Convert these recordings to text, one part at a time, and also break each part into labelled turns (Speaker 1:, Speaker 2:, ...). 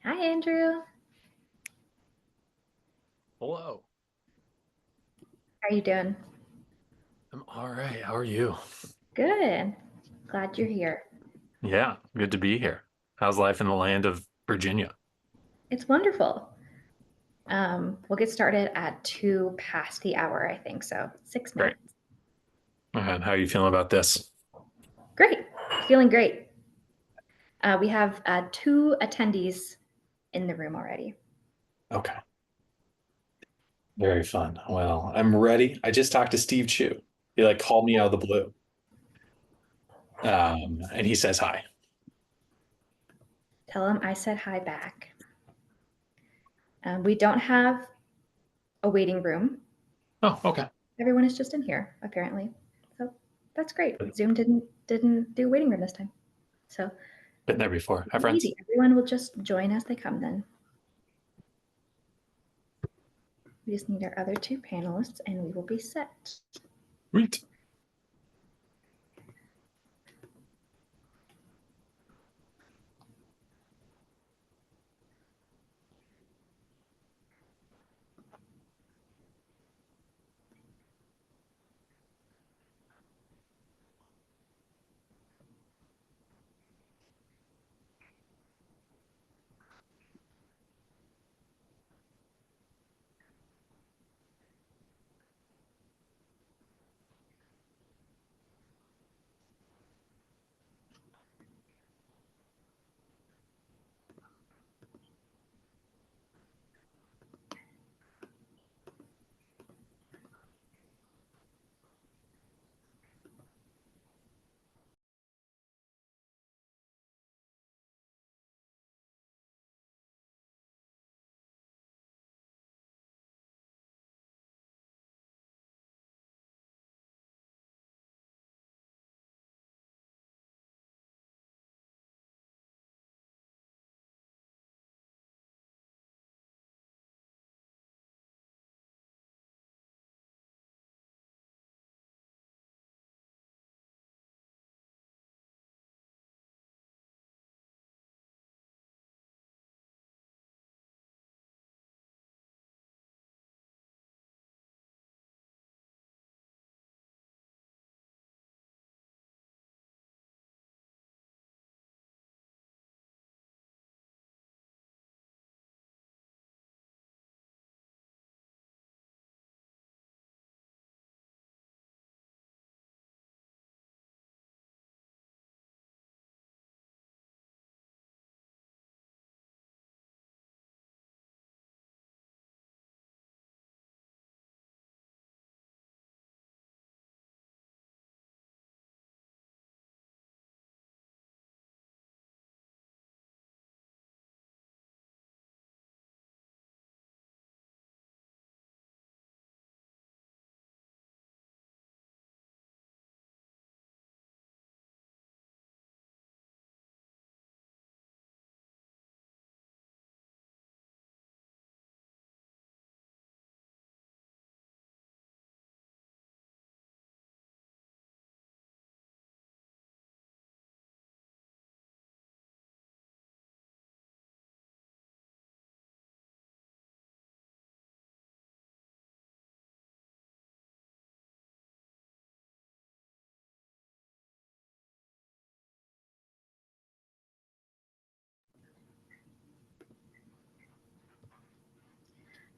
Speaker 1: Hi, Andrew.
Speaker 2: Hello.
Speaker 1: How are you doing?
Speaker 2: I'm all right. How are you?
Speaker 1: Good. Glad you're here.
Speaker 2: Yeah, good to be here. How's life in the land of Virginia?
Speaker 1: It's wonderful. We'll get started at 2 past the hour, I think so. 6
Speaker 2: Great.
Speaker 1: minutes.
Speaker 2: And how are you feeling about this?
Speaker 1: Great. Feeling great. We have 2 attendees in the room already.
Speaker 2: Okay. Very fun. Well, I'm ready. I just talked to Steve Chu. He called me out of the blue. And he says hi.
Speaker 1: Tell them I said hi back. We don't have a waiting room.
Speaker 2: Oh, okay.
Speaker 1: Everyone is just in here, apparently. So that's great. Zoom didn't do waiting room this time. So
Speaker 2: Been there before. Hi, friends.
Speaker 1: easy. Everyone will just join as they come then. We just need our other 2 panelists and we will be set.
Speaker 2: Sweet.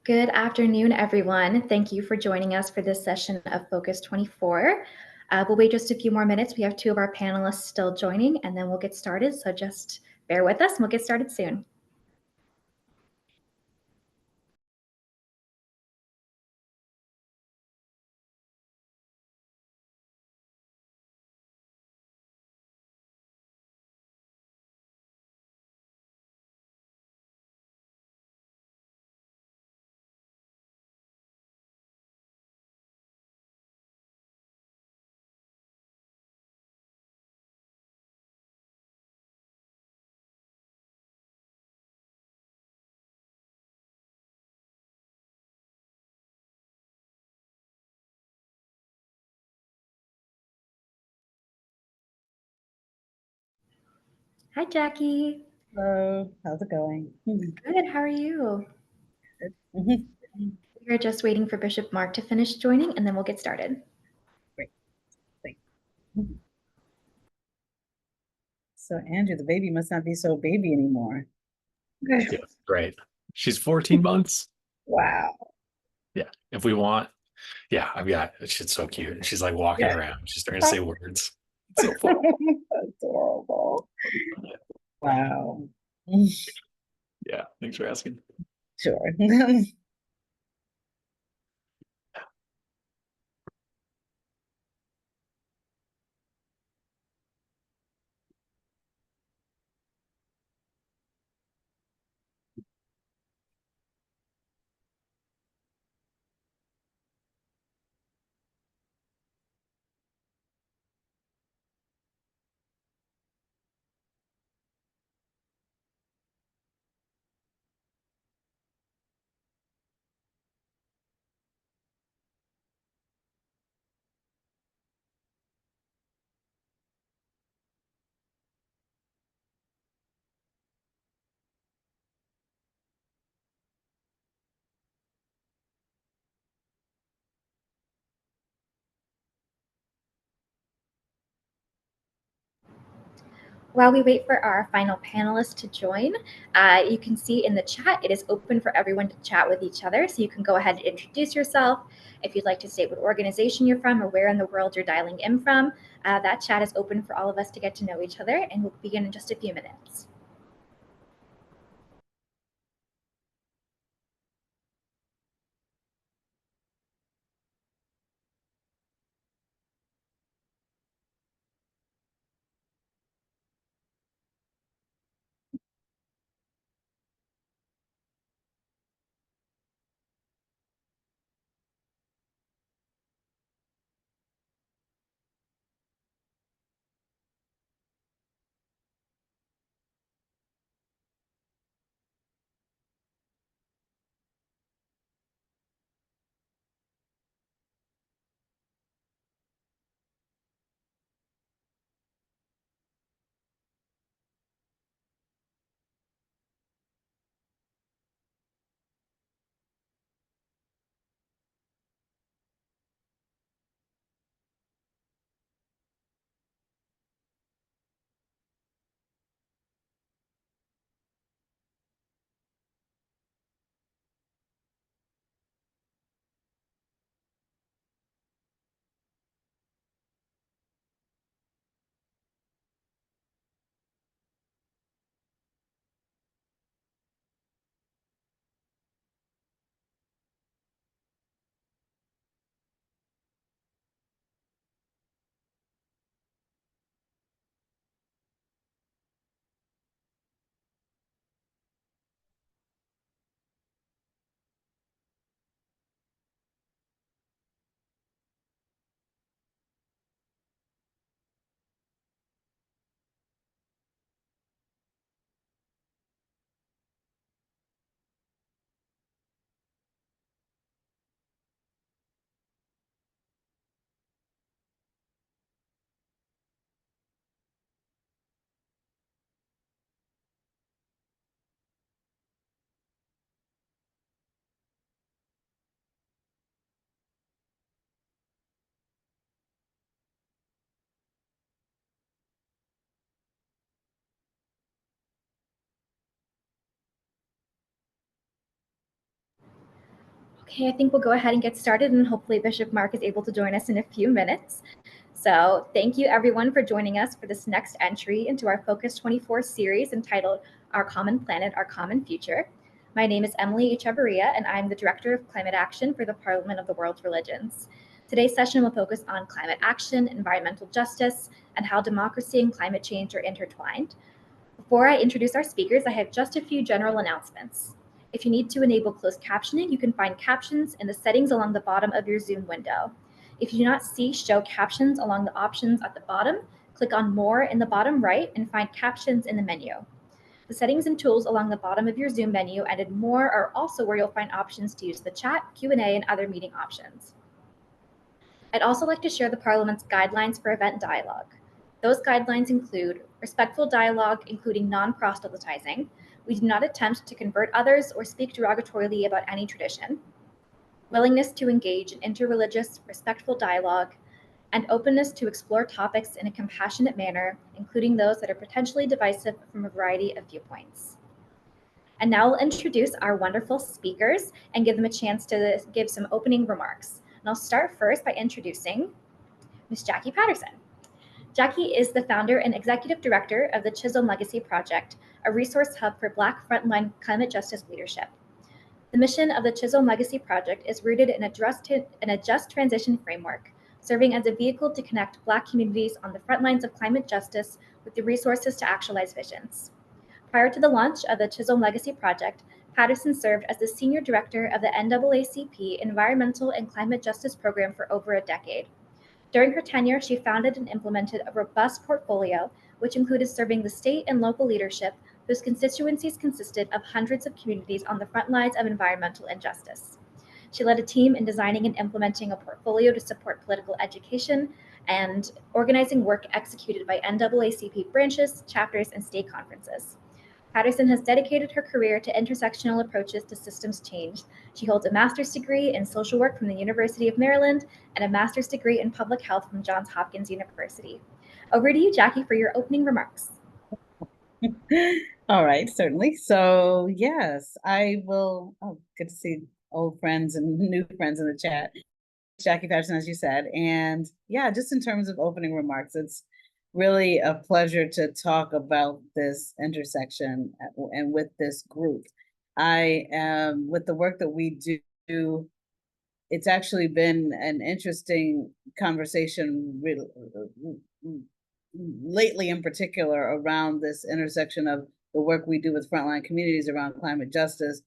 Speaker 1: Good afternoon, everyone. Thank you for joining us for this session of FOCUS24. We'll wait just a few more minutes. We have 2 of our panelists still joining, and then we'll get started. So just bear with us and we'll get started soon. Hi, Jackie.
Speaker 3: Hello, how's it going?
Speaker 1: Good, how are you?
Speaker 3: Mhm.
Speaker 1: We're just waiting for Bishop Marc to finish joining, and then we'll get started.
Speaker 3: Great, thanks. So Andrew, the baby must not be so baby anymore.
Speaker 2: Yeah, great. She's 14 months.
Speaker 3: Wow.
Speaker 2: Yeah. If we want, yeah, I've got she's so cute. She's like walking
Speaker 3: Yeah.
Speaker 2: around. She's starting to say words. It's so fun.
Speaker 3: Adorable. Wow.
Speaker 2: Yeah. Thanks for asking.
Speaker 3: Sure.
Speaker 1: While we wait for our final panelists to join, you can see in the chat, it is open for everyone to chat with each other. So you can go ahead and introduce yourself. If you'd like to state what organization you're from or where in the world you're dialing in from, that chat is open for all of us to get to know each other, and we'll begin in just a few minutes. Okay, I think we'll go ahead and get started, and hopefully Bishop Marc is able to join us in a few minutes. So thank you everyone for joining us for this next entry into our Focus 24 series entitled Our Common Planet, Our Common Future. My name is Emily Echevarria, and I'm the Director of Climate Action for the Parliament of the World's Religions. Today's session will focus on climate action, environmental justice, and how democracy and climate change are intertwined. Before I introduce our speakers, I have just a few general announcements. If you need to enable closed captioning, you can find captions in the settings along the bottom of your Zoom window. If you do not see show captions along the options at the bottom, click on more in the bottom right and find captions in the menu. The settings and tools along the bottom of your Zoom menu and in more are also where you'll find options to use the chat, Q&A, and other meeting options. I'd also like to share the Parliament's guidelines for event dialogue. Those guidelines include respectful dialogue, including non-proselytizing. We do not attempt to convert others or speak derogatorily about any tradition. Willingness to engage in interreligious, respectful dialogue, and openness to explore topics in a compassionate manner, including those that are potentially divisive from a variety of viewpoints. And now we'll introduce our wonderful speakers and give them a chance to give some opening remarks. And I'll start first by introducing Ms. Jackie Patterson. Jackie is the founder and executive director of the Chisholm Legacy Project, a resource hub for Black frontline climate justice leadership. The mission of the Chisholm Legacy Project is rooted in a just transition framework, serving as a vehicle to connect Black communities on the front lines of climate justice with the resources to actualize visions. Prior to the launch of the Chisholm Legacy Project, Patterson served as the senior director of the NAACP Environmental and Climate Justice Program for over a decade. During her tenure, she founded and implemented a robust portfolio, which included serving the state and local leadership whose constituencies consisted of hundreds of communities on the front lines of environmental injustice. She led a team in designing and implementing a portfolio to support political education and organizing work executed by NAACP branches, chapters, and state conferences. Patterson has dedicated her career to intersectional approaches to systems change. She holds a master's degree in social work from the University of Maryland and a master's degree in public health from Johns Hopkins University. Over to you, Jackie, for your opening remarks.
Speaker 3: All right, certainly. So yes, I will. Oh, good to see old friends and new friends in the chat. Jackie Patterson, as you said. And yeah, just in terms of opening remarks, it's really a pleasure to talk about this intersection and with this group. I am, with the work that we do, it's actually been an interesting conversation lately in particular around this intersection of the work we do with frontline communities around climate justice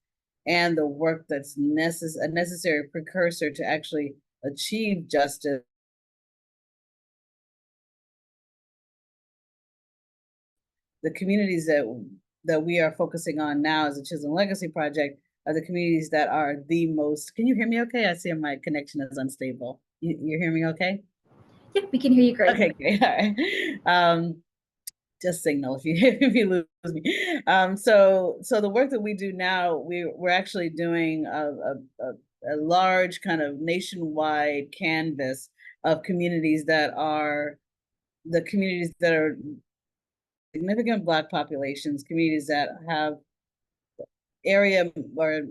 Speaker 3: and the work that's a necessary precursor to actually achieve justice. The communities that we are focusing on now as a Chisholm Legacy Project are the communities that are the most. Can you hear me okay? I see my connection is unstable. You hear me okay?
Speaker 1: Yeah, we can hear you great.
Speaker 3: Okay, great. All right. Just signal if you lose me. So the work that we do now, we're actually doing a large kind of nationwide canvas of communities that are significant Black populations, communities that have area or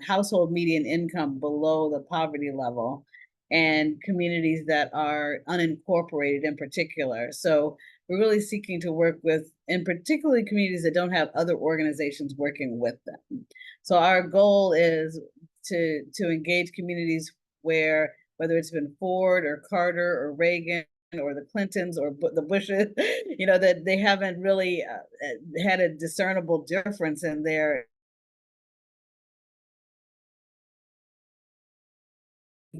Speaker 3: household median income below the poverty level, and communities that are unincorporated in particular. So we're really seeking to work with, in particularly communities that don't have other organizations working with them. So our goal is to engage communities where, whether it's been Ford or Carter or Reagan or the Clintons or the Bushes, that they haven't really had a discernible difference in their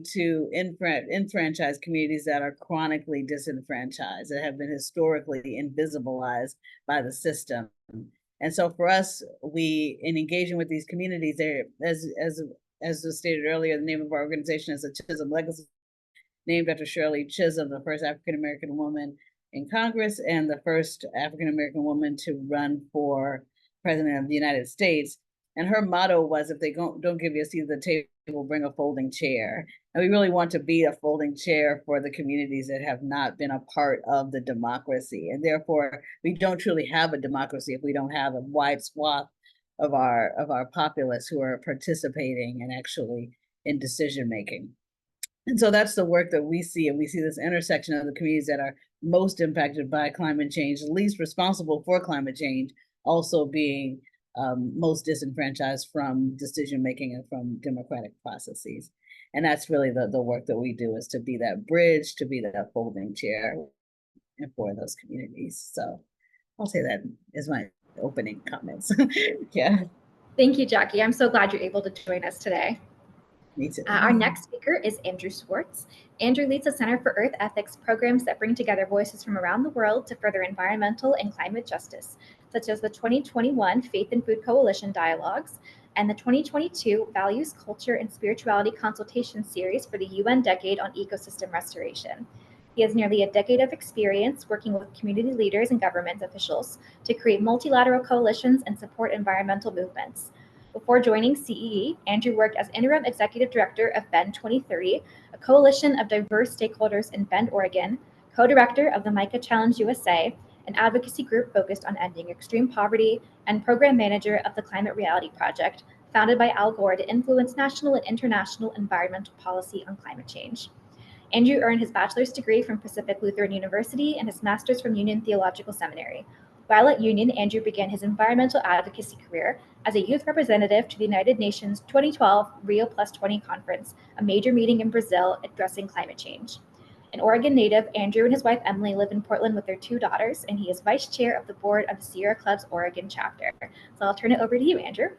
Speaker 3: to enfranchise communities that are chronically disenfranchised, that have been historically invisibilized by the system. And so for us, in engaging with these communities, as was stated earlier, the name of our organization is the Chisholm Legacy, named after Shirley Chisholm, the first African-American woman in Congress and the first African-American woman to run for president of the United States. And her motto was, if they don't give you a seat at the table, bring a folding chair. And we really want to be a folding chair for the communities that have not been a part of the democracy. And therefore, we don't truly have a democracy if we don't have a wide swath of our populace who are participating and actually in decision making. And so that's the work that we see. And we see this intersection of the communities that are most impacted by climate change, least responsible for climate change, also being most disenfranchised from decision-making and from democratic processes. And that's really the work that we do, is to be that bridge, to be that folding chair and for those communities. So I'll say that is my opening comments. Yeah.
Speaker 1: Thank you, Jackie. I'm so glad you're able to join us today.
Speaker 3: Me too.
Speaker 1: Our next speaker is Andrus Schwartz. Andrew leads the Center for Earth Ethics programs that bring together voices from around the world to further environmental and climate justice, such as the 2021 Faith and Food Coalition Dialogues and the 2022 Values, Culture, and Spirituality Consultation Series for the UN Decade on Ecosystem Restoration. He has nearly a decade of experience working with community leaders and government officials to create multilateral coalitions and support environmental movements. Before joining CEE, Andrew worked as interim executive director of Bend 2030, a coalition of diverse stakeholders in Bend, Oregon, co-director of the MICA Challenge USA, an advocacy group focused on ending extreme poverty, and program manager of the Climate Reality Project, founded by Al Gore to influence national and international environmental policy on climate change. Andrew earned his bachelor's degree from Pacific Lutheran University and his master's from Union Theological Seminary. While at Union, Andrew began his environmental advocacy career as a youth representative to the United Nations 2012 Rio Plus 20 conference, a major meeting in Brazil addressing climate change. An Oregon native, Andrew and his wife Emily live in Portland with their 2 daughters, and he is vice chair of the board of the Sierra Club's Oregon chapter. So I'll turn it over to you, Andrew.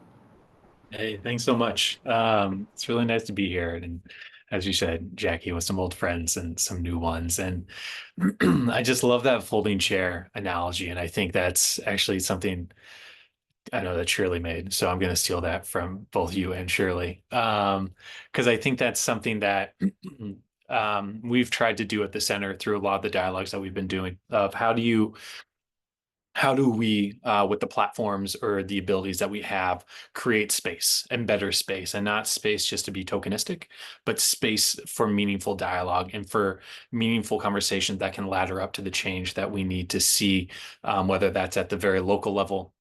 Speaker 2: Hey, thanks so much. It's really nice to be here. And as you said, Jackie, with some old friends and some new ones. And I just love that folding chair analogy. And I think that's actually something I know that Shirley made. So I'm going to steal that from both you and Shirley. Because I think that's something that we've tried to do at the center through a lot of the dialogues that we've been doing of how do we, with the platforms or the abilities that we have, create space and better space, and not space just to be tokenistic, but space for meaningful dialogue and for meaningful conversations that can ladder up to the change that we need to see, whether that's at the very local level,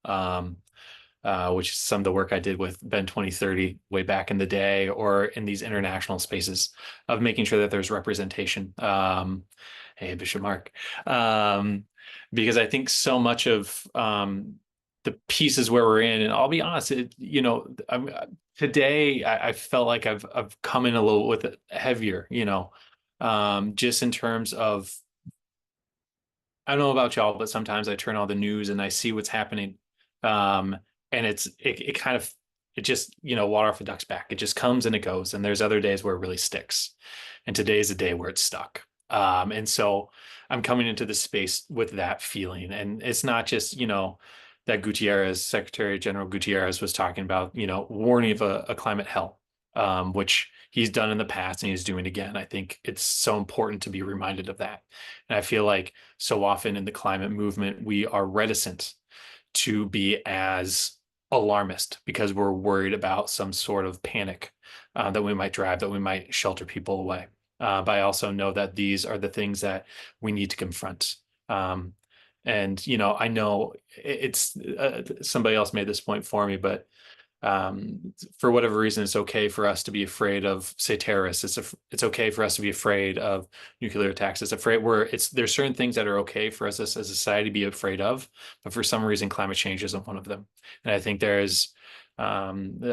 Speaker 2: which is some of the work I did with Bend 2030 way back in the day, or in these international spaces of making sure that there's representation. Hey, Bishop Marc. Because I think so much of the pieces where we're in, and I'll be honest, today I felt like I've come in a little with it heavier, just in terms of, I don't know about y'all, but sometimes I turn on the news and I see what's happening, and it kind of, it just, water off a duck's back. It just comes and it goes, and there's other days where it really sticks, and today's a day where it's stuck. And so I'm coming into the space with that feeling. And it's not just, that Gutierrez, Secretary General Gutierrez was talking about, warning of a climate hell, which he's done in the past and he's doing again. I think it's so important to be reminded of that. And I feel like so often in the climate movement, we are reticent to be as alarmist because we're worried about some sort of panic that we might drive, that we might shelter people away. But I also know that these are the things that we need to confront. And, I know it's somebody else made this point for me, but for whatever reason, it's okay for us to be afraid of, say, terrorists. It's okay for us to be afraid of nuclear attacks. There's certain things that are okay for us as a society to be afraid of, but for some reason, climate change isn't one of them. And I think there's an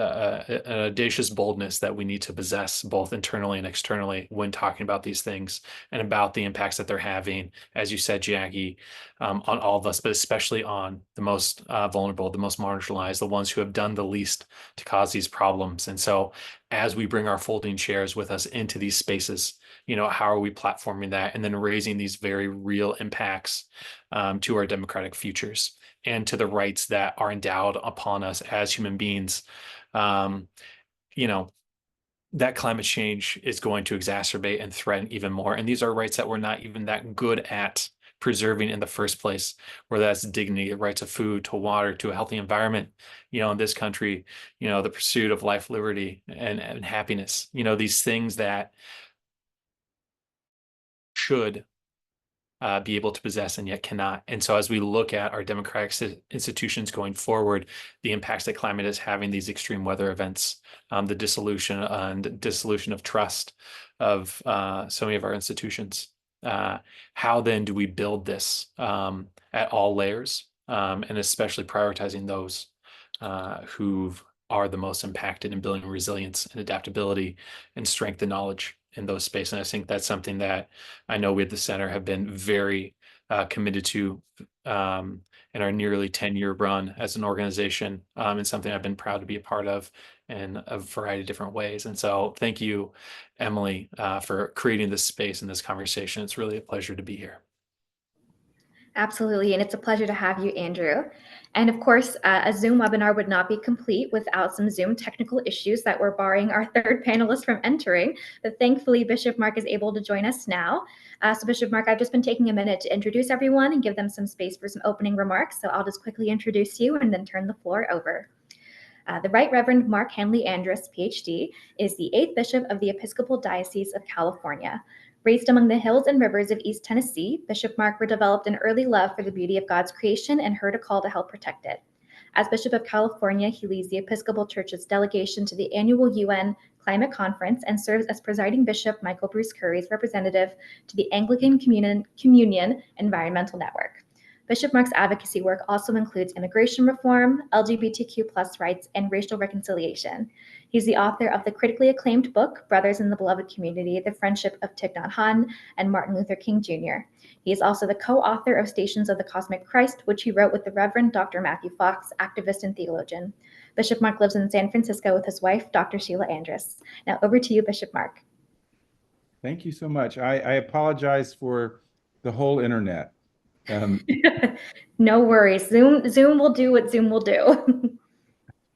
Speaker 2: audacious boldness that we need to possess both internally and externally when talking about these things and about the impacts that they're having, as you said, Jackie, on all of us, but especially on the most vulnerable, the most marginalized, the ones who have done the least to cause these problems. And so as we bring our folding chairs with us into these spaces, how are we platforming that and then raising these very real impacts to our democratic futures and to the rights that are endowed upon us as human beings. That climate change is going to exacerbate and threaten even more. And these are rights that we're not even that good at preserving in the first place, whether that's dignity, rights of food, to water, to a healthy environment, in this country, the pursuit of life, liberty, and happiness, these things that should be able to possess and yet cannot. And so as we look at our democratic institutions going forward, the impacts that climate is having, these extreme weather events, the dissolution of trust of so many of our institutions, how then do we build this at all layers, and especially prioritizing those who are the most impacted in building resilience and adaptability and strength and knowledge in those spaces. And I think that's something that I know we at the center have been very committed to in our nearly 10-year run as an organization, and something I've been proud to be a part of in a variety of different ways. And so thank you, Emily, for creating this space and this conversation. It's really a pleasure to be here.
Speaker 1: Absolutely, and it's a pleasure to have you, Andrew. And of course, a Zoom webinar would not be complete without some Zoom technical issues that were barring our third panelist from entering. But thankfully, Bishop Marc is able to join us now. So Bishop Marc, I've just been taking a minute to introduce everyone and give them some space for some opening remarks. So I'll just quickly introduce you and then turn the floor over. The Right Reverend Marc Handley Andrus, Ph.D., is the 8th Bishop of the Episcopal Diocese of California. Raised among the hills and rivers of East Tennessee, Bishop Marc developed an early love for the beauty of God's creation and heard a call to help protect it. As Bishop of California, he leads the Episcopal Church's delegation to the annual UN Climate Conference and serves as presiding bishop Michael Bruce Curry's representative to the Anglican Communion Environmental Network. Bishop Marc's advocacy work also includes immigration reform, LGBTQ+ rights, and racial reconciliation. He's the author of the critically acclaimed book, Brothers in the Beloved Community, The Friendship of Thich Nhat Hanh and Martin Luther King Jr. He is also the co-author of Stations of the Cosmic Christ, which he wrote with the Reverend Dr. Matthew Fox, activist and theologian. Bishop Marc lives in San Francisco with his wife, Dr. Sheila Andrus. Now over to you, Bishop Marc.
Speaker 4: Thank you so much. I apologize for the whole internet.
Speaker 1: No worries. Zoom will do what Zoom will do.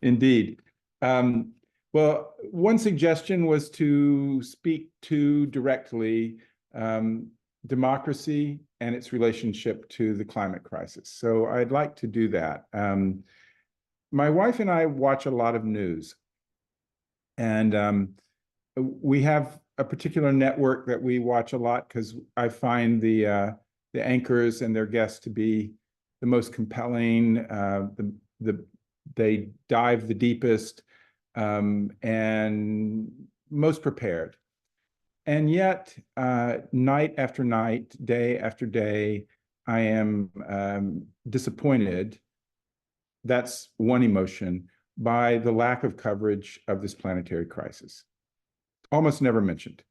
Speaker 4: Indeed. Well, one suggestion was to speak to directly democracy and its relationship to the climate crisis. So I'd like to do that. My wife and I watch a lot of news, and we have a particular network that we watch a lot because I find the anchors and their guests to be the most compelling. They dive the deepest and most prepared. And yet, night after night, day after day, I am disappointed. That's one emotion, by the lack of coverage of this planetary crisis. Almost never mentioned.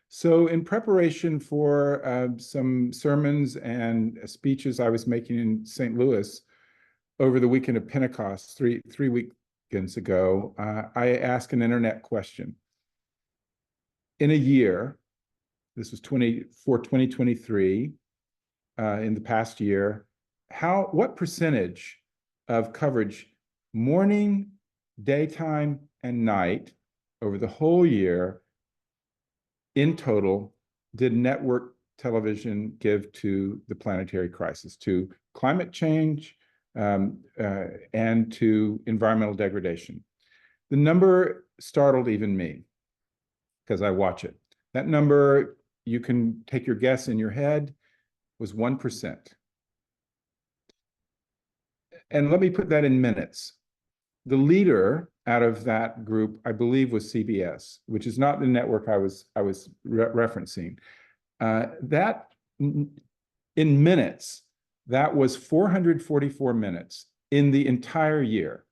Speaker 4: So in preparation for some sermons and speeches I was making in St. Louis over the weekend of Pentecost, three weekends ago, I asked an internet question. In a year, this was 2023, in the past year, what percentage of coverage, morning, daytime, and night, over the whole year, in total, did network television give to the planetary crisis, to climate change, and to environmental degradation? The number startled even me, because I watch it. That number, you can take your guess in your head, was 1%. And let me put that in minutes. The leader out of that group, I believe, was CBS, which is not the network I was referencing. That, in minutes, that was 444 minutes in the entire year.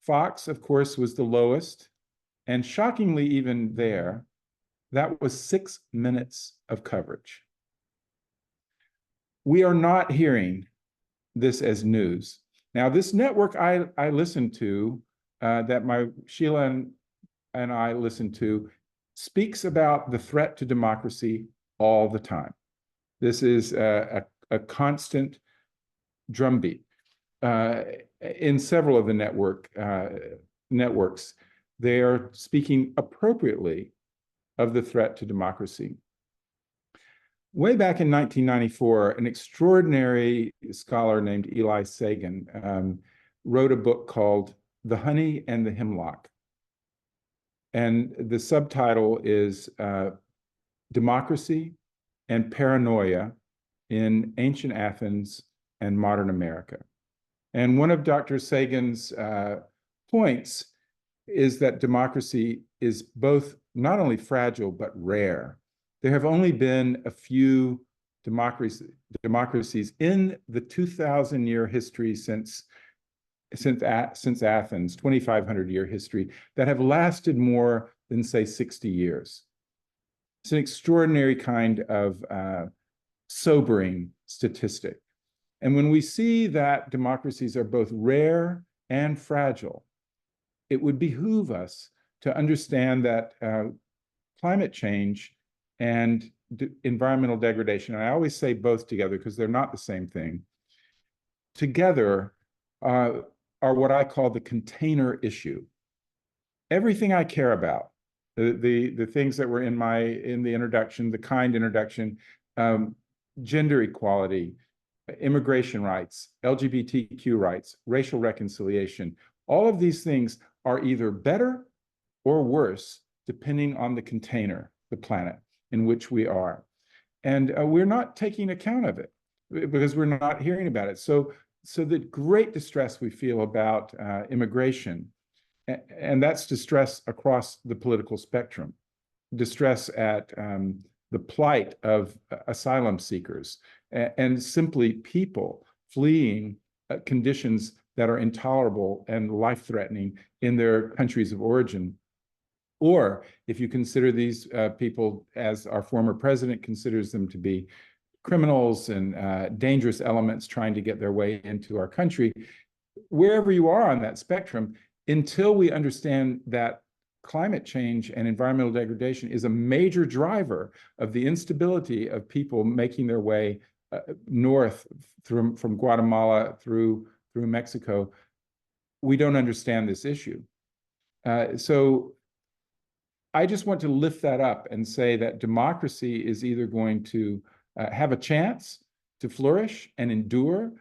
Speaker 4: Fox, of course, was the lowest. And shockingly, even there, that was 6 minutes of coverage. We are not hearing this as news. Now, this network I listen to, that Sheila and I listen to, speaks about the threat to democracy all the time. This is a constant drumbeat. In several of the networks, they are speaking appropriately of the threat to democracy. Way back in 1994, an extraordinary scholar named Eli Sagan wrote a book called The Honey and the Hemlock. And the subtitle is Democracy and Paranoia in Ancient Athens and Modern America. And one of Dr. Sagan's points is that democracy is both not only fragile, but rare. There have only been a few democracies in the 2,000-year history since Athens, 2,500-year history, that have lasted more than, say, 60 years. It's an extraordinary kind of sobering statistic. And when we see that democracies are both rare and fragile, it would behoove us to understand that climate change and environmental degradation, and I always say both together because they're not the same thing, together are what I call the container issue. Everything I care about, the things that were in the introduction, the kind introduction, gender equality, immigration rights, LGBTQ rights, racial reconciliation, all of these things are either better or worse depending on the container, the planet in which we are. And we're not taking account of it because we're not hearing about it. So the great distress we feel about immigration, and that's distress across the political spectrum, distress at the plight of asylum seekers, and simply people fleeing conditions that are intolerable and life-threatening in their countries of origin. Or if you consider these people, as our former president considers them to be, criminals and dangerous elements trying to get their way into our country, wherever you are on that spectrum, until we understand that climate change and environmental degradation is a major driver of the instability of people making their way north from Guatemala through Mexico, we don't understand this issue. So I just want to lift that up and say that democracy is either going to have a chance to flourish and endure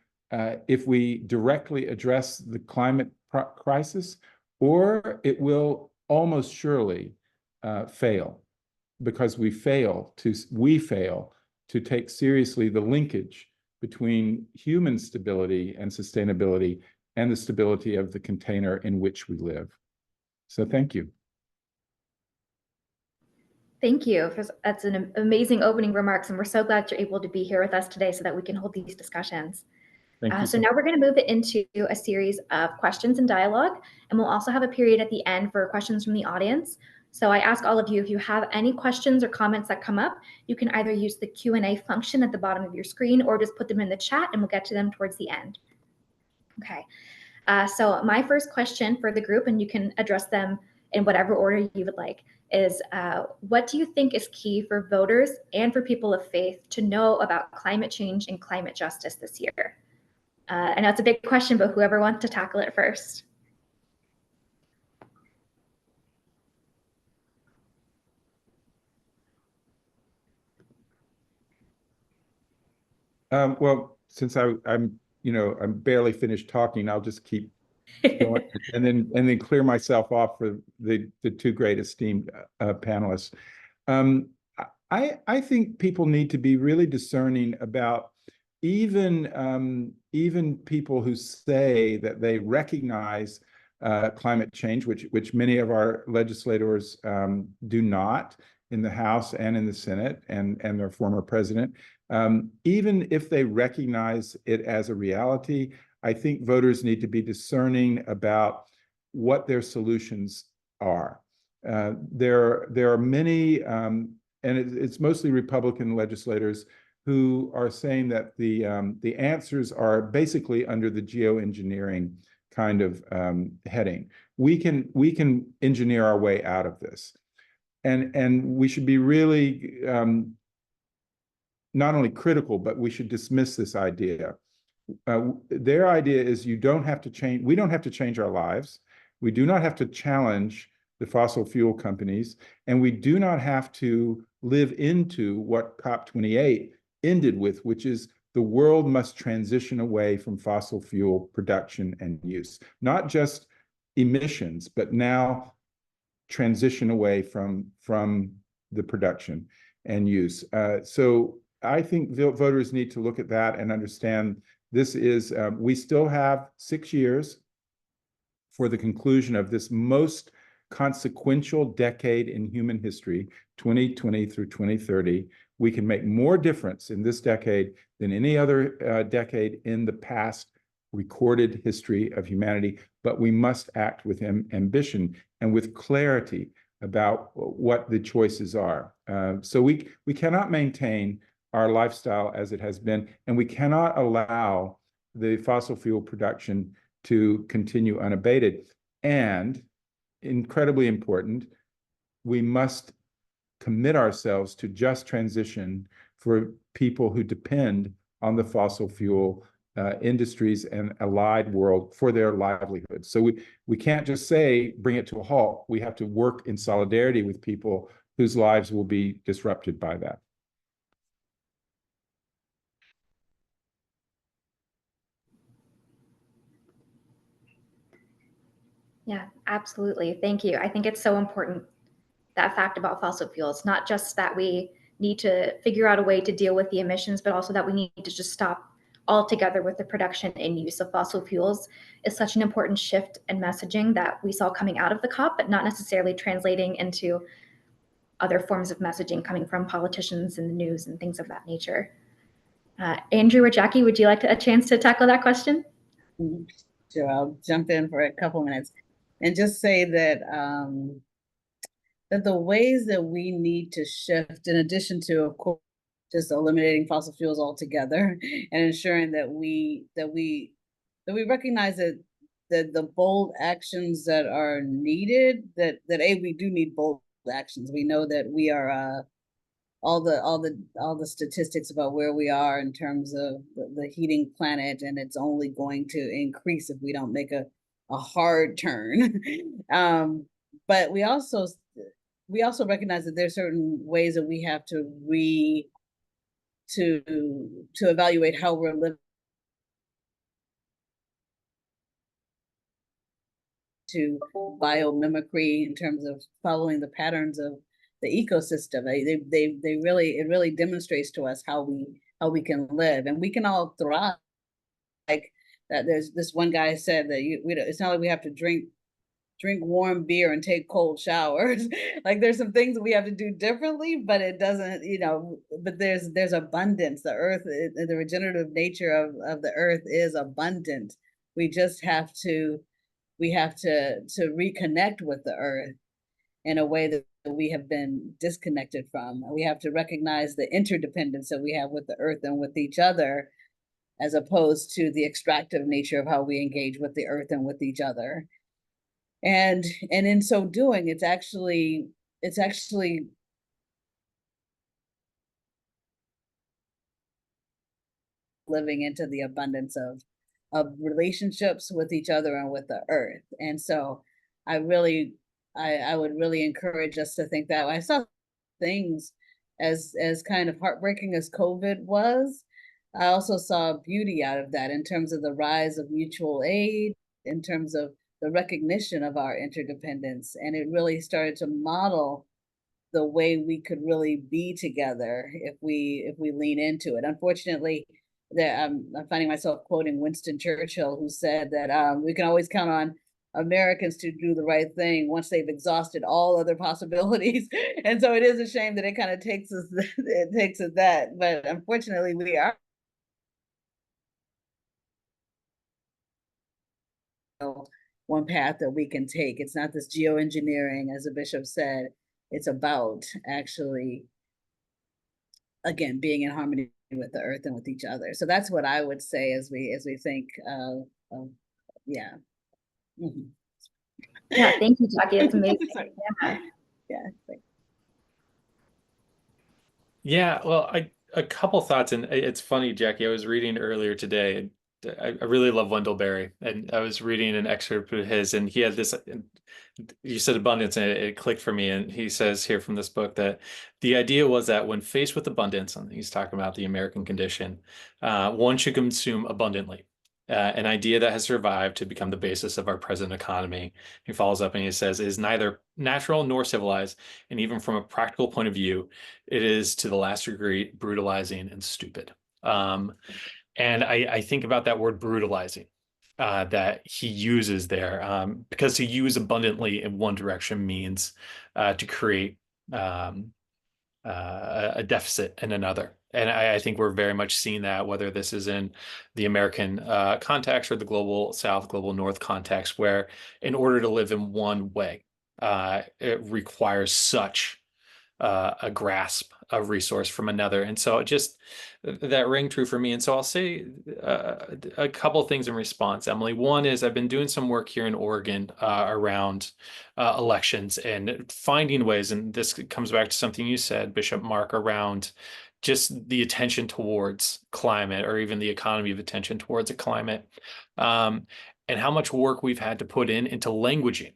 Speaker 4: if we directly address the climate crisis, or it will almost surely fail, because we fail to take seriously the linkage between human stability and sustainability and the stability of the container in which we live. So thank you.
Speaker 1: Thank you. That's an amazing opening remarks, and we're so glad you're able to be here with us today so that we can hold these discussions.
Speaker 4: Thank you.
Speaker 1: So now we're going to move it into a series of questions and dialogue, and we'll also have a period at the end for questions from the audience. So I ask all of you, if you have any questions or comments that come up, you can either use the Q&A function at the bottom of your screen or just put them in the chat and we'll get to them towards the end. Okay, so my first question for the group, and you can address them in whatever order you would like, is what do you think is key for voters and for people of faith to know about climate change and climate justice this year? I know it's a big question, but whoever wants to tackle it first.
Speaker 4: Well, since I'm barely finished talking, I'll just keep going and then clear myself off for the two great esteemed panelists. I think people need to be really discerning about even people who say that they recognize climate change, which many of our legislators do not in the House and in the Senate, and their former president. Even if they recognize it as a reality, I think voters need to be discerning about what their solutions are. There are many, and it's mostly Republican legislators who are saying that the answers are basically under the geoengineering kind of heading. We can engineer our way out of this, and we should be really not only critical, but we should dismiss this idea. Their idea is you don't have to change. We don't have to change our lives. We do not have to challenge the fossil fuel companies, and we do not have to live into what COP28 ended with, which is the world must transition away from fossil fuel production and use. Not just emissions, but now transition away from the production and use. So I think voters need to look at that and understand this is, we still have 6 years for the conclusion of this most consequential decade in human history, 2020 through 2030. We can make more difference in this decade than any other decade in the past recorded history of humanity, but we must act with ambition and with clarity about what the choices are. So we cannot maintain our lifestyle as it has been, and we cannot allow the fossil fuel production to continue unabated. And incredibly important, we must commit ourselves to just transition for people who depend on the fossil fuel industries and allied world for their livelihood. So we can't just say, bring it to a halt. We have to work in solidarity with people whose lives will be disrupted by that.
Speaker 1: Yeah, absolutely. Thank you. I think it's so important, that fact about fossil fuels, not just that we need to figure out a way to deal with the emissions, but also that we need to just stop altogether with the production and use of fossil fuels is such an important shift in messaging that we saw coming out of the COP, but not necessarily translating into other forms of messaging coming from politicians in the news and things of that nature. Andrew or Jackie, would you like a chance to tackle that question?
Speaker 3: Sure, I'll jump in for a couple minutes and just say that that the ways that we need to shift, in addition to, of course, just eliminating fossil fuels altogether and ensuring that we recognize that the bold actions that are needed, that we do need bold actions. We know that we are all the statistics about where we are in terms of the heating planet, and it's only going to increase if we don't make a hard turn. But we also recognize that there's certain ways that we have to evaluate how we're living, to biomimicry in terms of following the patterns of the ecosystem. It really demonstrates to us how we can live, and we can all thrive. Like that, there's this one guy said that it's not like we have to drink warm beer and take cold showers. Like there's some things that we have to do differently, but it doesn't, but there's abundance. The earth, the regenerative nature of the earth is abundant. We just have to reconnect with the earth in a way that we have been disconnected from. We have to recognize the interdependence that we have with the earth and with each other, as opposed to the extractive nature of how we engage with the earth and with each other. And in so doing, it's actually living into the abundance of relationships with each other and with the earth. And so I would really encourage us to think that way. I saw things as kind of heartbreaking as COVID was. I also saw beauty out of that in terms of the rise of mutual aid, in terms of the recognition of our interdependence. And it really started to model the way we could really be together if we lean into it. Unfortunately, I'm finding myself quoting Winston Churchill, who said that we can always count on Americans to do the right thing once they've exhausted all other possibilities. And so it is a shame that it kind of takes us that. But unfortunately, we are one path that we can take. It's not this geoengineering, as the bishop said. It's about actually, again, being in harmony with the earth and with each other. So that's what I would say as we think of yeah. Mm-hmm.
Speaker 1: Yeah, thank you, Jackie. It's amazing.
Speaker 2: Yeah, well, a couple thoughts, and it's funny, Jackie. I was reading earlier today. I really love Wendell Berry, and I was reading an excerpt of his, and he had this. You said abundance, and it clicked for me. And he says here from this book that the idea was that when faced with abundance, and he's talking about the American condition, one should consume abundantly. An idea that has survived to become the basis of our present economy. He follows up and he says, is neither natural nor civilized, and even from a practical point of view, it is to the last degree brutalizing and stupid. And I think about that word brutalizing that he uses there, because to use abundantly in one direction means to create a deficit in another. And I think we're very much seeing that, whether this is in the American context or the global South, global North context, where in order to live in one way, it requires such a grasp a resource from another. And so it just, that rang true for me. And so I'll say a couple things in response, Emily. One is I've been doing some work here in Oregon around elections and finding ways, and this comes back to something you said, Bishop Marc, around just the attention towards climate, or even the economy of attention towards a climate, and how much work we've had to put into languaging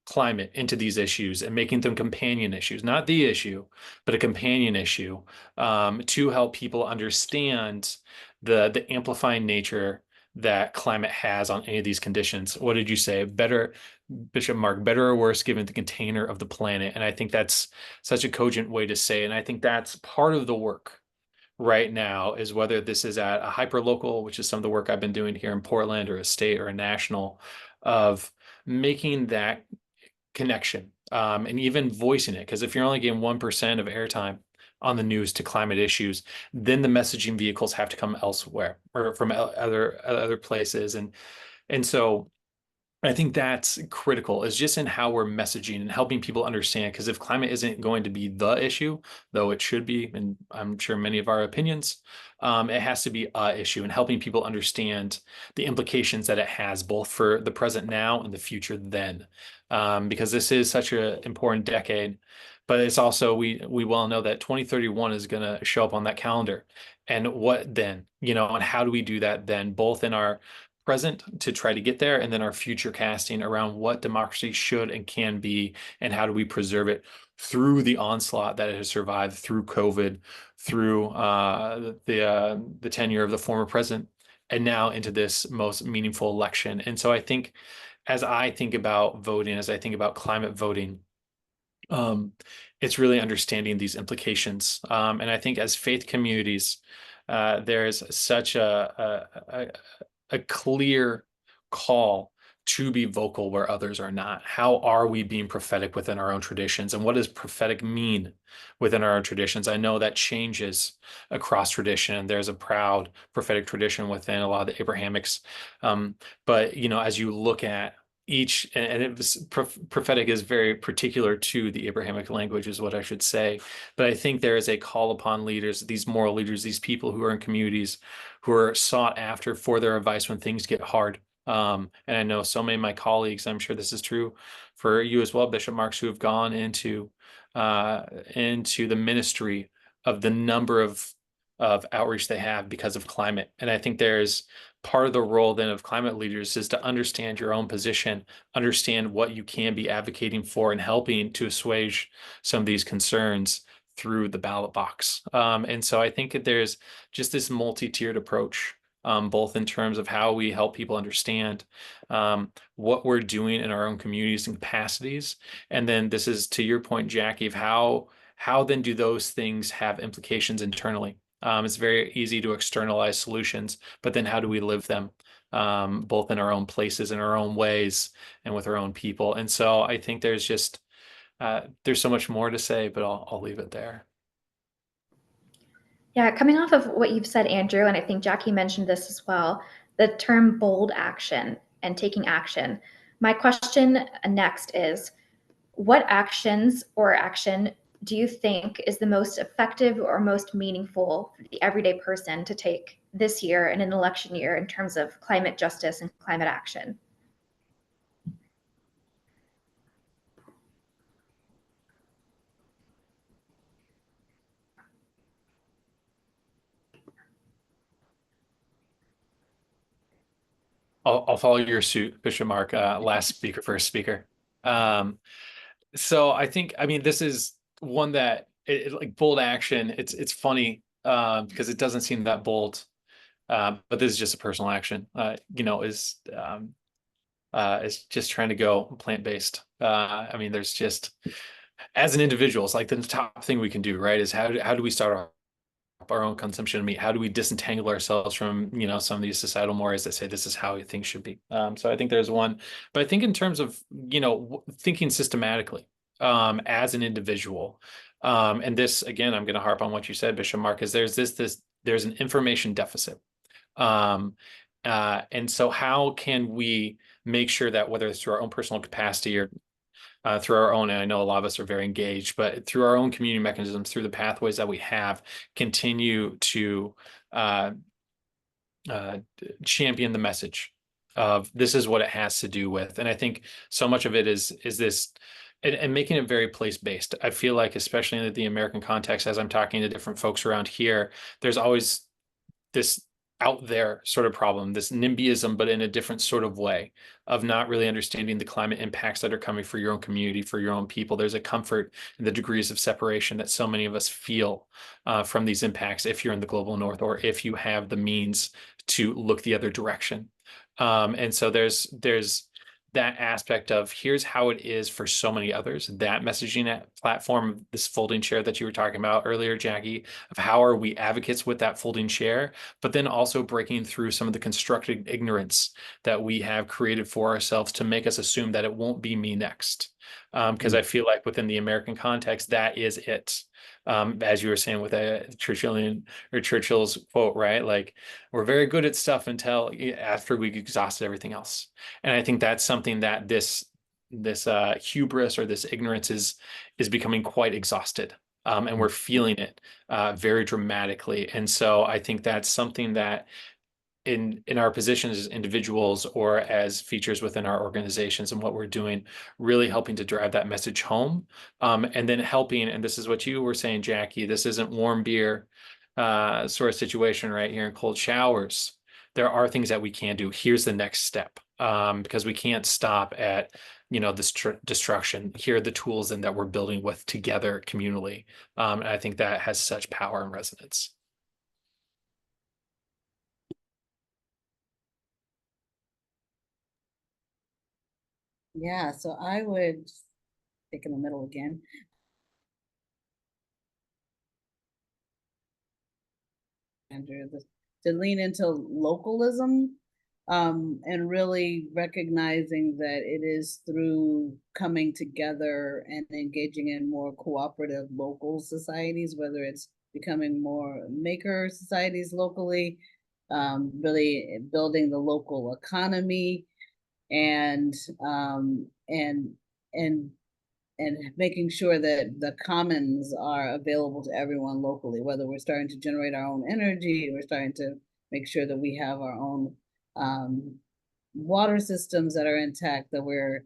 Speaker 2: climate into these issues and making them companion issues, not the issue, but a companion issue, to help people understand the amplifying nature that climate has on any of these conditions. What did you say? Better, Bishop Marc, better or worse given the container of the planet. And I think that's such a cogent way to say it. And I think that's part of the work right now, is whether this is at a hyperlocal, which is some of the work I've been doing here in Portland, or a state or a national, of making that connection, and even voicing it. Because if you're only getting 1% of airtime on the news to climate issues, then the messaging vehicles have to come elsewhere, or from other places. And so I think that's critical, is just in how we're messaging and helping people understand. Because if climate isn't going to be the issue, though it should be, and I'm sure many of our opinions, it has to be a issue, and helping people understand the implications that it has, both for the present now and the future then. Because this is such an important decade, but it's also, we well know that 2031 is going to show up on that calendar. And what then, and how do we do that then, both in our present to try to get there, and then our future casting around what democracy should and can be, and how do we preserve it through the onslaught that it has survived, through COVID, through the tenure of the former president, and now into this most meaningful election. And so I think, as I think about voting, as I think about climate voting, it's really understanding these implications. And I think as faith communities, there's such a clear call to be vocal where others are not. How are we being prophetic within our own traditions? And what does prophetic mean within our own traditions? I know that changes across tradition, and there's a proud prophetic tradition within a lot of the Abrahamics. But, as you look at each, and it was prophetic is very particular to the Abrahamic language, is what I should say. But I think there is a call upon leaders, these moral leaders, these people who are in communities, who are sought after for their advice when things get hard. And I know so many of my colleagues, I'm sure this is true for you as well, Bishop Marc, who have gone into the ministry of the number of outreach they have because of climate. And I think there's part of the role then of climate leaders is to understand your own position, understand what you can be advocating for, and helping to assuage some of these concerns through the ballot box. And so I think that there's just this multi-tiered approach, both in terms of how we help people understand what we're doing in our own communities and capacities. And then this is, to your point, Jackie, of how then do those things have implications internally? It's very easy to externalize solutions, but then how do we live them, both in our own places, in our own ways, and with our own people? And so I think there's just, there's so much more to say, but I'll leave it there.
Speaker 1: Yeah, coming off of what you've said, Andrew, and I think Jackie mentioned this as well, the term bold action and taking action. My question next is, what actions or action do you think is the most effective or most meaningful for the everyday person to take this year in an election year in terms of climate justice and climate action?
Speaker 2: I'll follow your suit, Bishop Marc. Last speaker, first speaker. So I think, this is one that like bold action. It's funny because it doesn't seem that bold, but this is just a personal action. Is just trying to go plant-based. There's just, as an individual, it's like the top thing we can do, right? Is how do we start our own consumption of meat? How do we disentangle ourselves from, some of these societal mores that say this is how things should be? So I think there's one, but I think in terms of, thinking systematically, as an individual, and this, again, I'm going to harp on what you said, Bishop Marc, is there's there's an information deficit. And so how can we make sure that, whether it's through our own personal capacity or through our own, and I know a lot of us are very engaged, but through our own community mechanisms, through the pathways that we have, continue to champion the message of this is what it has to do with. And I think so much of it is this, and making it very place-based. I feel like, especially in the American context, as I'm talking to different folks around here, there's always this out there sort of problem, this NIMBYism, but in a different sort of way of not really understanding the climate impacts that are coming for your own community, for your own people. There's a comfort in the degrees of separation that so many of us feel from these impacts if you're in the global north, or if you have the means to look the other direction. And so there's that aspect of here's how it is for so many others, that messaging platform, this folding chair that you were talking about earlier, Jackie, of how are we advocates with that folding chair, but then also breaking through some of the constructed ignorance that we have created for ourselves to make us assume that it won't be me next. Because I feel like within the American context, that is it. As you were saying with a Churchill's quote, right? Like, we're very good at stuff until after we exhausted everything else. And I think that's something that this hubris or this ignorance is becoming quite exhausted. And we're feeling it very dramatically. And so I think that's something that in our positions as individuals or as features within our organizations and what we're doing, really helping to drive that message home. And then helping, and this is what you were saying, Jackie, this isn't warm beer sort of situation right here in cold showers. There are things that we can do. Here's the next step, because we can't stop at, this destruction. Here are the tools then that we're building with together communally. And I think that has such power and resonance.
Speaker 3: Yeah, so I would pick in the middle again. Andrew, to lean into localism, and really recognizing that it is through coming together and engaging in more cooperative local societies, whether it's becoming more maker societies locally, really building the local economy, and making sure that the commons are available to everyone locally, whether we're starting to generate our own energy, we're starting to make sure that we have our own water systems that are intact, that we're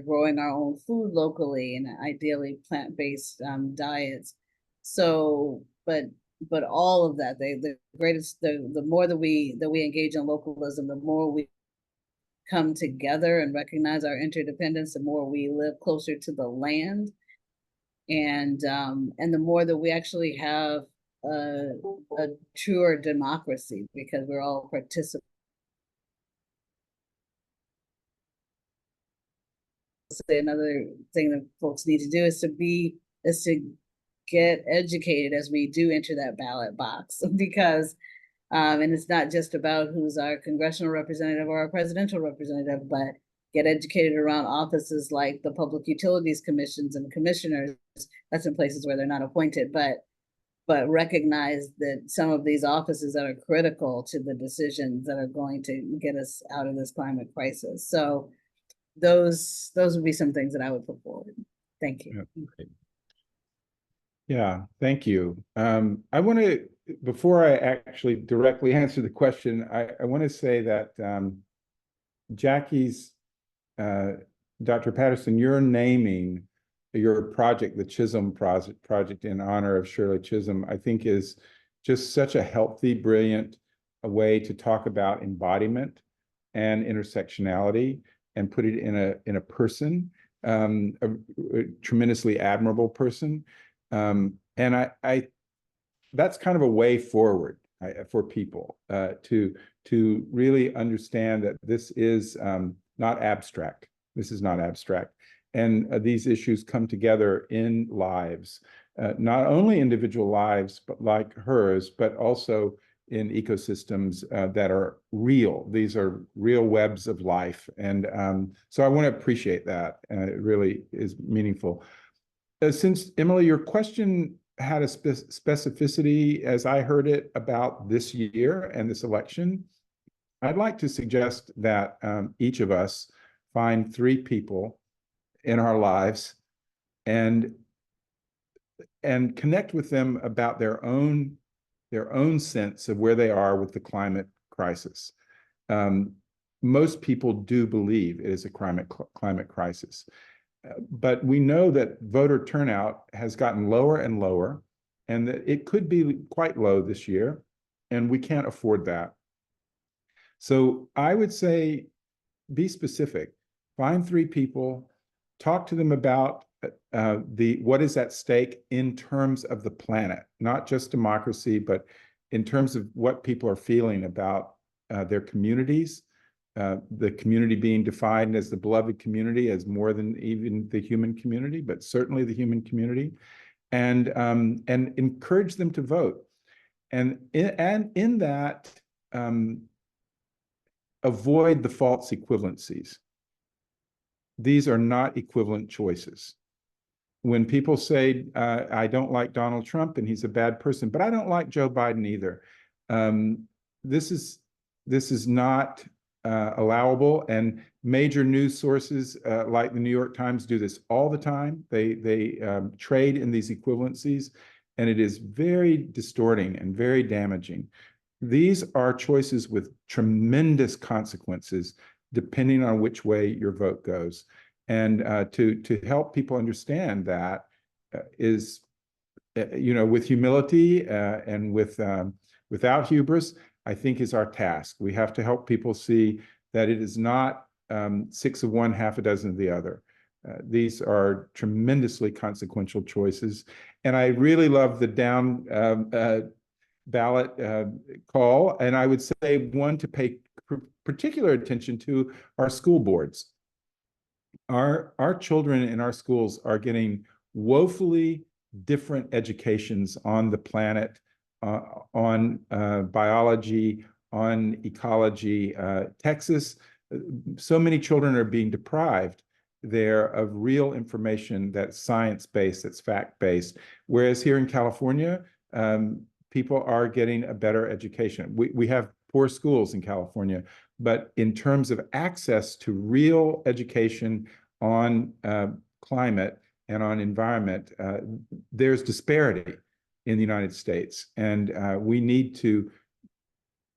Speaker 3: growing our own food locally, and ideally plant-based diets. So, but all of that, the more that we engage in localism, the more we come together and recognize our interdependence, the more we live closer to the land, and the more that we actually have a truer democracy, because we're all participants. Another thing that folks need to do is to get educated as we do enter that ballot box, because and it's not just about who's our congressional representative or our presidential representative, but get educated around offices like the Public Utilities Commissions and commissioners. That's in places where they're not appointed, but recognize that some of these offices that are critical to the decisions that are going to get us out of this climate crisis. So those would be some things that I would put forward. Thank you.
Speaker 4: Yeah, thank you. I want to, before I actually directly answer the question, I want to say that Jackie's, Dr. Patterson, you're naming your project, the Chisholm project in honor of Shirley Chisholm, I think is just such a healthy, brilliant way to talk about embodiment and intersectionality and put it in a person, a tremendously admirable person. And I that's kind of a way forward for people to really understand that this is not abstract. This is not abstract. And these issues come together in lives, not only individual lives, but like hers, but also in ecosystems that are real. These are real webs of life. And so I want to appreciate that. It really is meaningful. Since, Emily, your question had a specificity, as I heard it, about this year and this election, I'd like to suggest that each of us find 3 people in our lives and connect with them about their own sense of where they are with the climate crisis. Most people do believe it is a climate crisis. But we know that voter turnout has gotten lower and lower, and that it could be quite low this year, and we can't afford that. So I would say, be specific. Find 3 people, talk to them about what is at stake in terms of the planet, not just democracy, but in terms of what people are feeling about their communities, the community being defined as the beloved community, as more than even the human community, but certainly the human community, and encourage them to vote. And in that, avoid the false equivalencies. These are not equivalent choices. When people say, I don't like Donald Trump and he's a bad person, but I don't like Joe Biden either, this is not allowable. And major news sources like the New York Times do this all the time. They trade in these equivalencies, and it is very distorting and very damaging. These are choices with tremendous consequences depending on which way your vote goes. And to help people understand that is, with humility and without hubris, I think is our task. We have to help people see that it is not 6 of one, half a dozen of the other. These are tremendously consequential choices. And I really love the down ballot call. And I would say one to pay particular attention to our school boards. Our children in our schools are getting woefully different educations on the planet, on biology, on ecology. Texas, so many children are being deprived there of real information that's science-based, that's fact-based. Whereas here in California, people are getting a better education. We have poor schools in California, but in terms of access to real education on climate and on environment, there's disparity in the United States. And we need to,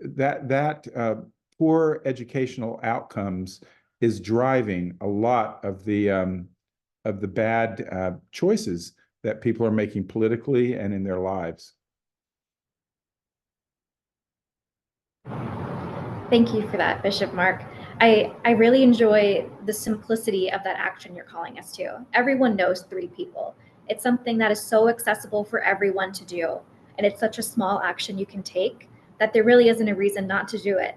Speaker 4: that poor educational outcomes is driving a lot of the bad choices that people are making politically and in their lives.
Speaker 1: Thank you for that, Bishop Marc. I really enjoy the simplicity of that action you're calling us to. Everyone knows 3 people. It's something that is so accessible for everyone to do. And it's such a small action you can take that there really isn't a reason not to do it.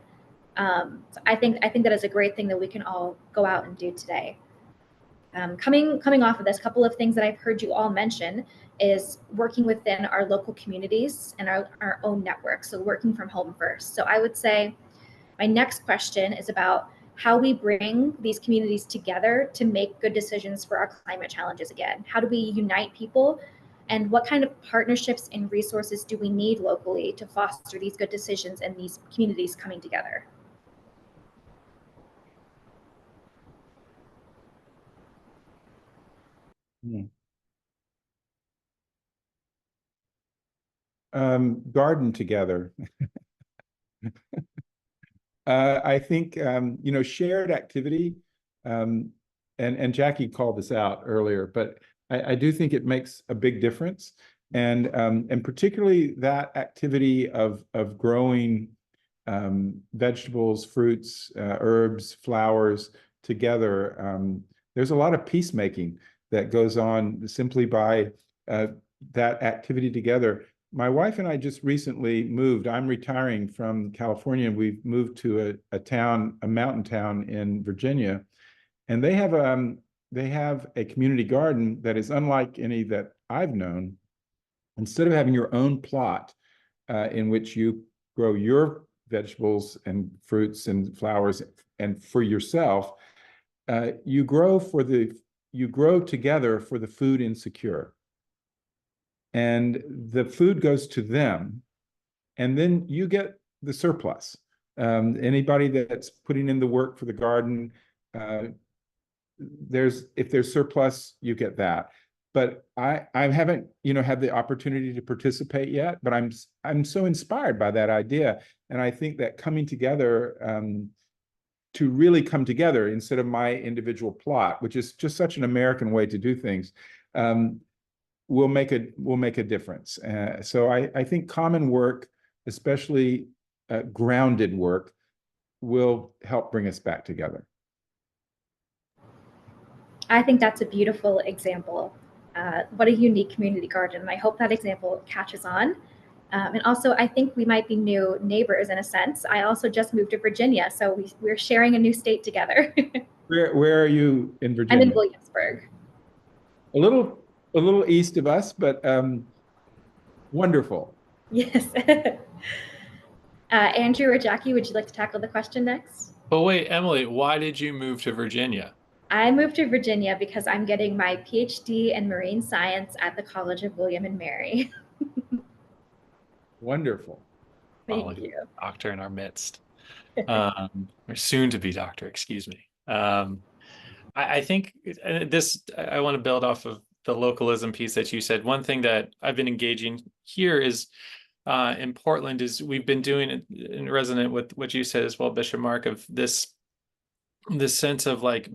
Speaker 1: So I think that is a great thing that we can all go out and do today. Coming off of this, a couple of things that I've heard you all mention is working within our local communities and our own networks. So working from home first. So I would say my next question is about how we bring these communities together to make good decisions for our climate challenges again. How do we unite people? And what kind of partnerships and resources do we need locally to foster these good decisions and these communities coming together?
Speaker 4: Garden together. I think, shared activity, and Jackie called this out earlier, but I do think it makes a big difference. And particularly that activity of growing vegetables, fruits, herbs, flowers together. There's a lot of peacemaking that goes on simply by that activity together. My wife and I just recently moved. I'm retiring from California, and we've moved to a mountain town in Virginia, and they have a community garden that is unlike any that I've known. Instead of having your own plot in which you grow your vegetables and fruits and flowers and for yourself, you grow together for the food insecure. And the food goes to them, and then you get the surplus. Anybody that's putting in the work for the garden if there's surplus, you get that. But I haven't, had the opportunity to participate yet, but I'm so inspired by that idea. And I think that coming together, to really come together instead of my individual plot, which is just such an American way to do things, will make a difference. So I think common work, especially grounded work, will help bring us back together.
Speaker 1: I think that's a beautiful example. What a unique community garden. And I hope that example catches on. And also, I think we might be new neighbors in a sense. I also just moved to Virginia, so we're sharing a new state together.
Speaker 4: Where are you in Virginia?
Speaker 1: I'm in Williamsburg.
Speaker 4: A little east of us, but wonderful.
Speaker 1: Yes. Andrew or Jackie, would you like to tackle the question next?
Speaker 2: But wait, Emily, why did you move to Virginia?
Speaker 1: I moved to Virginia because I'm getting my Ph.D. in marine science at the College of William and Mary.
Speaker 4: Wonderful.
Speaker 1: Thank you.
Speaker 2: Doctor in our midst. Or soon to be doctor, excuse me. I think I want to build off of the localism piece that you said. One thing that I've been engaging here is in Portland is we've been doing it in resonant with what you said as well, Bishop Marc, of this sense of like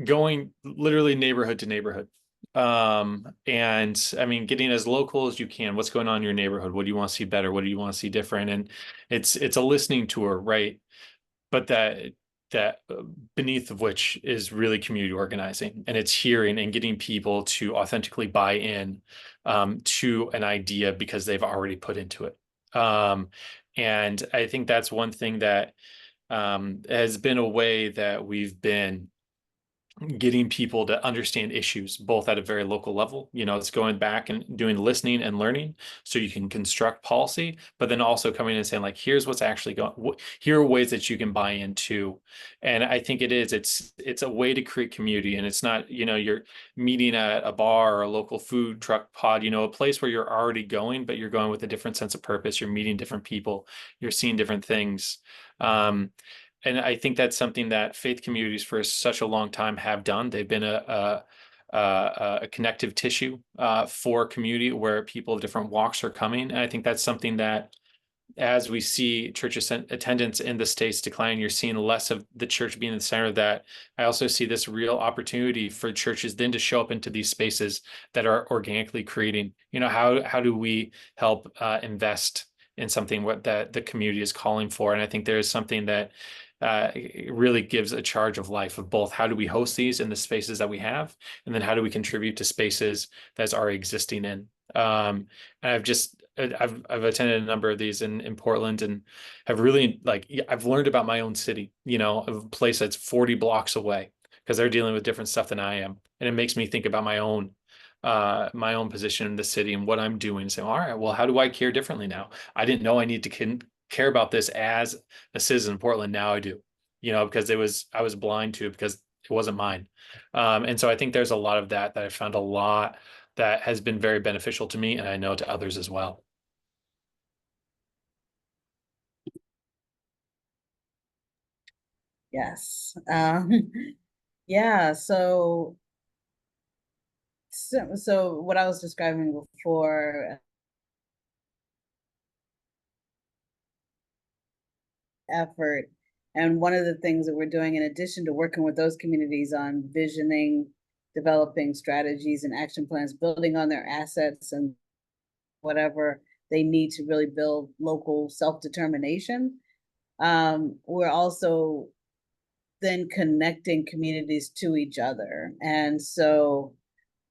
Speaker 2: going literally neighborhood to neighborhood. And I mean, getting as local as you can. What's going on in your neighborhood? What do you want to see better? What do you want to see different? And it's a listening tour, right? But that beneath of which is really community organizing, and it's hearing and getting people to authentically buy in to an idea because they've already put into it. And I think that's one thing that has been a way that we've been getting people to understand issues both at a very local level. It's going back and doing listening and learning so you can construct policy, but then also coming and saying like, here's what's actually going, here are ways that you can buy into. And I think it's a way to create community. And it's not, you're meeting at a bar or a local food truck pod, a place where you're already going, but you're going with a different sense of purpose. You're meeting different people, you're seeing different things. And I think that's something that faith communities for such a long time have done. They've been a connective tissue for community where people of different walks are coming. And I think that's something that, as we see church attendance in the States decline, you're seeing less of the church being in the center of that. I also see this real opportunity for churches then to show up into these spaces that are organically creating. How do we help invest in something that the community is calling for? And I think there is something that it really gives a charge of life of both. How do we host these in the spaces that we have? And then how do we contribute to spaces that's already existing in? And I've attended a number of these in Portland and have really I've learned about my own city, a place that's 40 blocks away because they're dealing with different stuff than I am. And it makes me think about my own position in the city and what I'm doing. So, all right, well, how do I care differently now? I didn't know I need to care about this as a citizen in Portland. Now I do, because I was blind to it because it wasn't mine. And so I think there's a lot of that I found a lot that has been very beneficial to me, and I know to others as well.
Speaker 3: Yes. Yeah. So what I was describing before, effort, and one of the things that we're doing in addition to working with those communities on visioning, developing strategies and action plans, building on their assets and whatever they need to really build local self-determination, we're also then connecting communities to each other. And so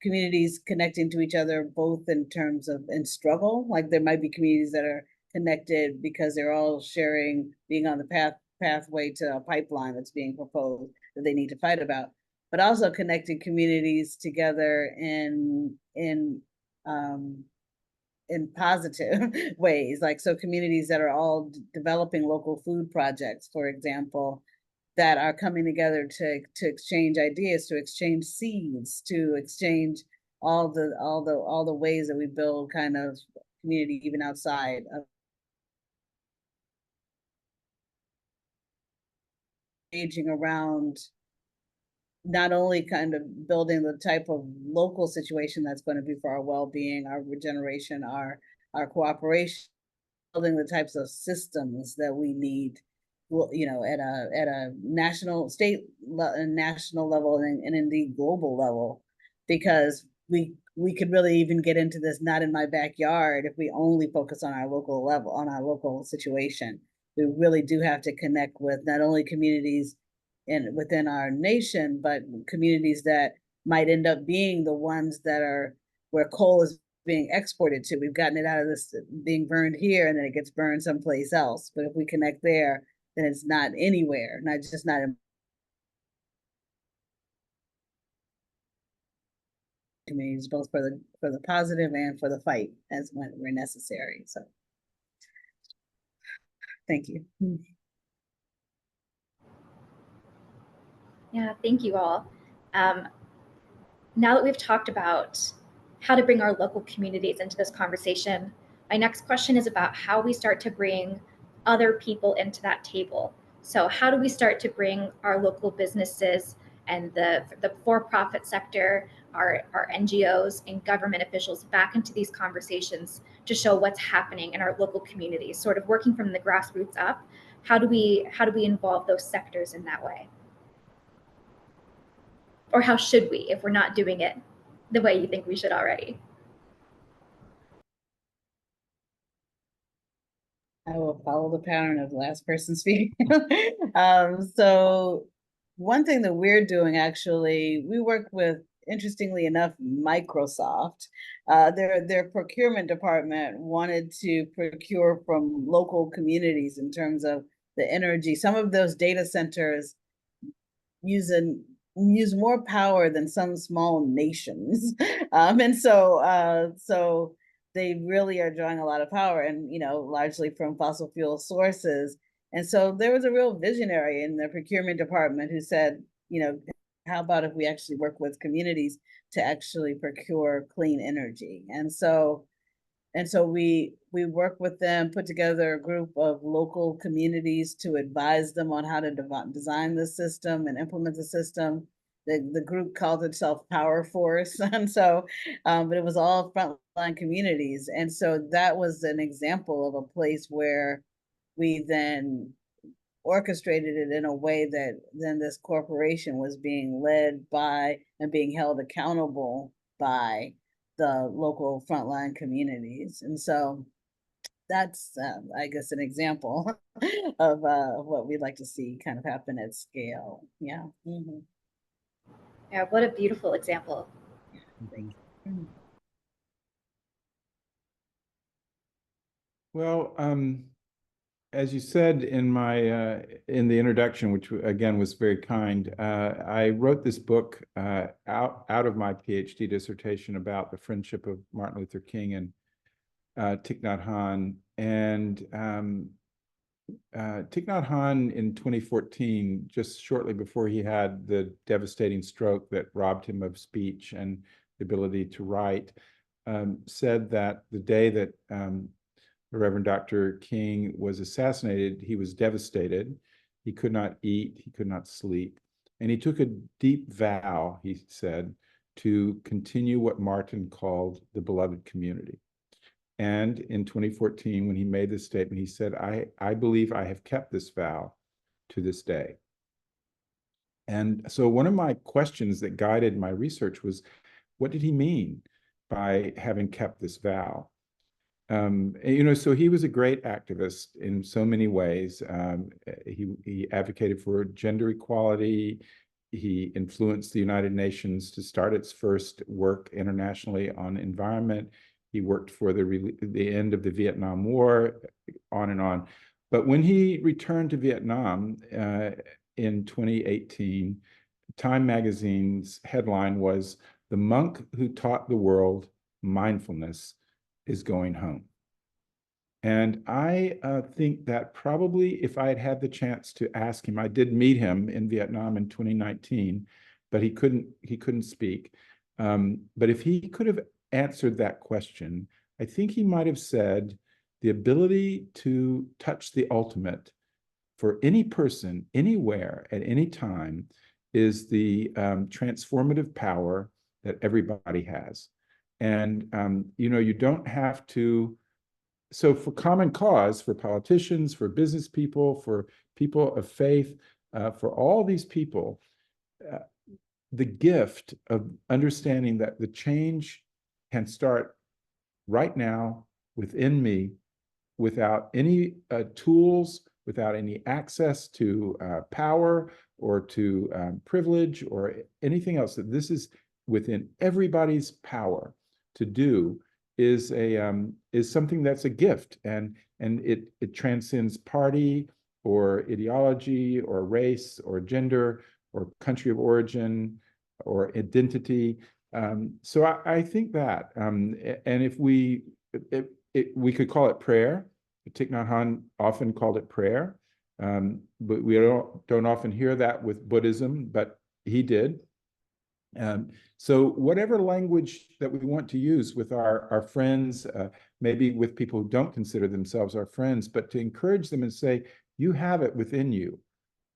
Speaker 3: communities connecting to each other, both in terms of in struggle, like there might be communities that are connected because they're all sharing being on the pathway to a pipeline that's being proposed that they need to fight about, but also connecting communities together in positive ways. Like, so communities that are all developing local food projects, for example, that are coming together to exchange ideas, to exchange seeds, to exchange all the ways that we build kind of community even outside of engaging around not only kind of building the type of local situation that's going to be for our well-being, our regeneration, our cooperation, building the types of systems that we need, you know, at a national, national level, and indeed global level, because we could really even get into this not in my backyard if we only focus on our local level, on our local situation. We really do have to connect with not only communities within our nation, but communities that might end up being the ones that are where coal is being exported to. We've gotten it out of this being burned here, and then it gets burned someplace else. But if we connect there, then it's not anywhere, not just not in communities, both for the positive and for the fight as when necessary. So thank you.
Speaker 1: Yeah, thank you all. Now that we've talked about how to bring our local communities into this conversation, my next question is about how we start to bring other people into that table. So how do we start to bring our local businesses and the for-profit sector, our NGOs and government officials back into these conversations to show what's happening in our local communities, sort of working from the grassroots up? How do we involve those sectors in that way? Or how should we, if we're not doing it the way you think we should already?
Speaker 3: I will follow the pattern of the last person speaking. So one thing that we're doing, actually, we work with, interestingly enough, Microsoft. Their procurement department wanted to procure from local communities in terms of the energy. Some of those data centers use more power than some small nations. And so they really are drawing a lot of power, and, you know, largely from fossil fuel sources. And so there was a real visionary in the procurement department who said, you know, how about if we actually work with communities to actually procure clean energy? And so we work with them, put together a group of local communities to advise them on how to design the system and implement the system. The group called itself Power Force, and so, but it was all frontline communities, and so that was an example of a place where we then orchestrated it in a way that then this corporation was being led by and being held accountable by the local frontline communities. And so that's, I guess, an example of what we'd like to see kind of happen at scale. Yeah. Mm-hmm.
Speaker 1: Yeah, what a beautiful example.
Speaker 4: Well, as you said in my in the introduction, which again was very kind, I wrote this book out of my PhD dissertation about the friendship of Martin Luther King and Thich Nhat Hanh. And Thich Nhat Hanh in 2014, just shortly before he had the devastating stroke that robbed him of speech and the ability to write, said that the day that the Reverend Dr. King was assassinated, he was devastated. He could not eat, he could not sleep. And he took a deep vow, he said, to continue what Martin called the beloved community. And in 2014, when he made this statement, he said, I believe I have kept this vow to this day. And so one of my questions that guided my research was, what did he mean by having kept this vow? You know, so he was a great activist in so many ways. He advocated for gender equality. He influenced the United Nations to start its first work internationally on environment. He worked for the end of the Vietnam War, on and on. But when he returned to Vietnam in 2018, Time magazine's headline was, "The monk who taught the world mindfulness is going home." And I think that probably if I had had the chance to ask him, I did meet him in Vietnam in 2019, but he couldn't speak. But if he could have answered that question, I think he might have said the ability to touch the ultimate for any person, anywhere, at any time, is the transformative power that everybody has. And, you don't have to, so for common cause, for politicians, for business people, for people of faith, for all these people, the gift of understanding that the change can start right now within me, without any tools, without any access to power or to privilege or anything else, that this is within everybody's power to do, is something that's a gift, and it transcends party or ideology or race or gender or country of origin or identity. So I think that, and if we could call it prayer. Thich Nhat Hanh often called it prayer, but we don't often hear that with Buddhism, but he did. So whatever language that we want to use with our friends, maybe with people who don't consider themselves our friends, but to encourage them and say, you have it within you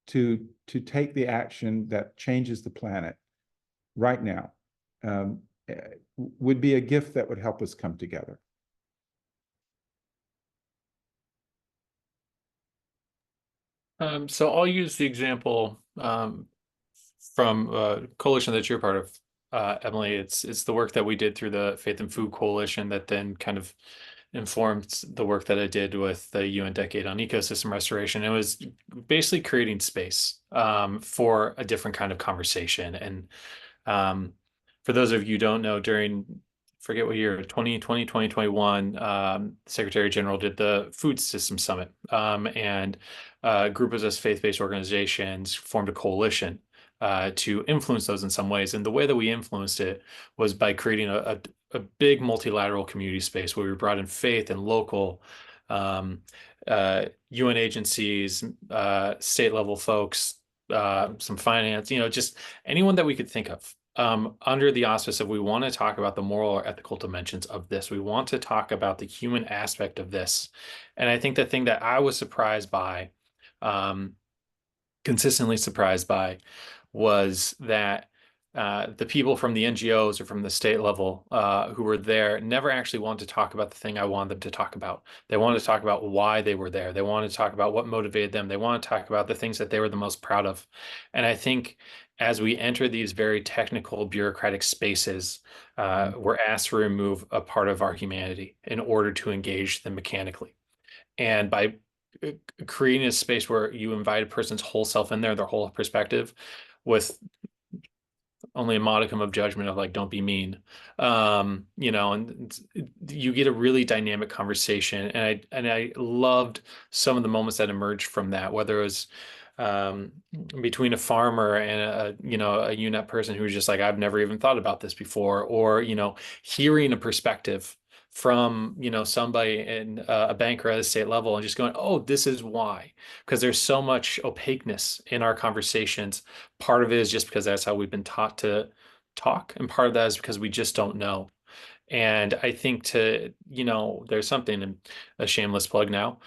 Speaker 4: to take the action that changes the planet right now, would be a gift that would help us come together.
Speaker 2: So I'll use the example from a coalition that you're part of, Emily. It's the work that we did through the Faith and Food Coalition that then kind of informed the work that I did with the UN Decade on Ecosystem Restoration. It was basically creating space for a different kind of conversation. And for those of you who don't know, during, forget what year, 2020, 2021, Secretary General did the Food System Summit, and a group of us faith-based organizations formed a coalition to influence those in some ways. And the way that we influenced it was by creating a big multilateral community space where we brought in faith and local UN agencies, state level folks, some finance, just anyone that we could think of. Under the auspice of, we want to talk about the moral or ethical dimensions of this. We want to talk about the human aspect of this. And I think the thing that I was surprised by, consistently surprised by, was that the people from the NGOs or from the state level who were there never actually wanted to talk about the thing I wanted them to talk about. They wanted to talk about why they were there. They wanted to talk about what motivated them. They wanted to talk about the things that they were the most proud of. And I think as we enter these very technical, bureaucratic spaces, we're asked to remove a part of our humanity in order to engage them mechanically. And by creating a space where you invite a person's whole self in there, their whole perspective, with only a modicum of judgment of like, don't be mean, and you get a really dynamic conversation. And I loved some of the moments that emerged from that, whether it was between a farmer and a UNEP person who was just like, I've never even thought about this before, or hearing a perspective from somebody in a banker at a state level and just going, oh, this is why. Because there's so much opaqueness in our conversations. Part of it is just because that's how we've been taught to talk, and part of that is because we just don't know. And I think there's something, a shameless plug now,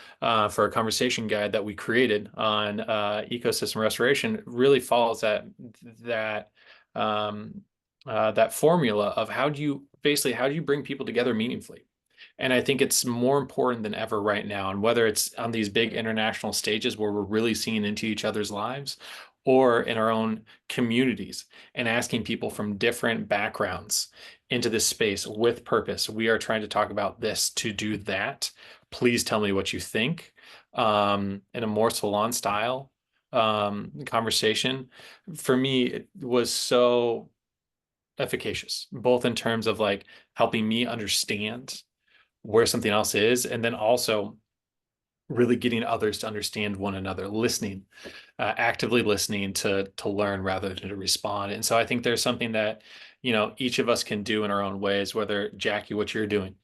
Speaker 2: for a conversation guide that we created on ecosystem restoration. It really follows that formula of how do you bring people together meaningfully. And I think it's more important than ever right now. And whether it's on these big international stages where we're really seeing into each other's lives, or in our own communities and asking people from different backgrounds into this space with purpose. We are trying to talk about this to do that. Please tell me what you think, in a more salon style conversation. For me, it was so efficacious, both in terms of like helping me understand where something else is, and then also really getting others to understand one another, listening, actively listening to learn rather than to respond. And so I think there's something that, each of us can do in our own ways, whether, Jackie, what you're doing,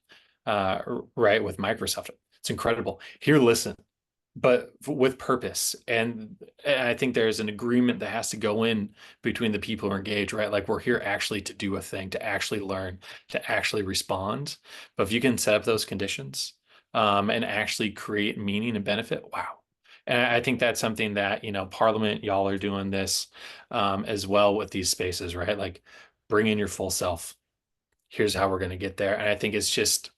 Speaker 2: right, with Microsoft, it's incredible. Here, listen, but with purpose. And I think there's an agreement that has to go in between the people who are engaged, right? Like, we're here actually to do a thing, to actually learn, to actually respond. But if you can set up those conditions, and actually create meaning and benefit, wow. And I think that's something that, Parliament, y'all are doing this as well with these spaces, right? Like bring in your full self. Here's how we're going to get there. And I think it's just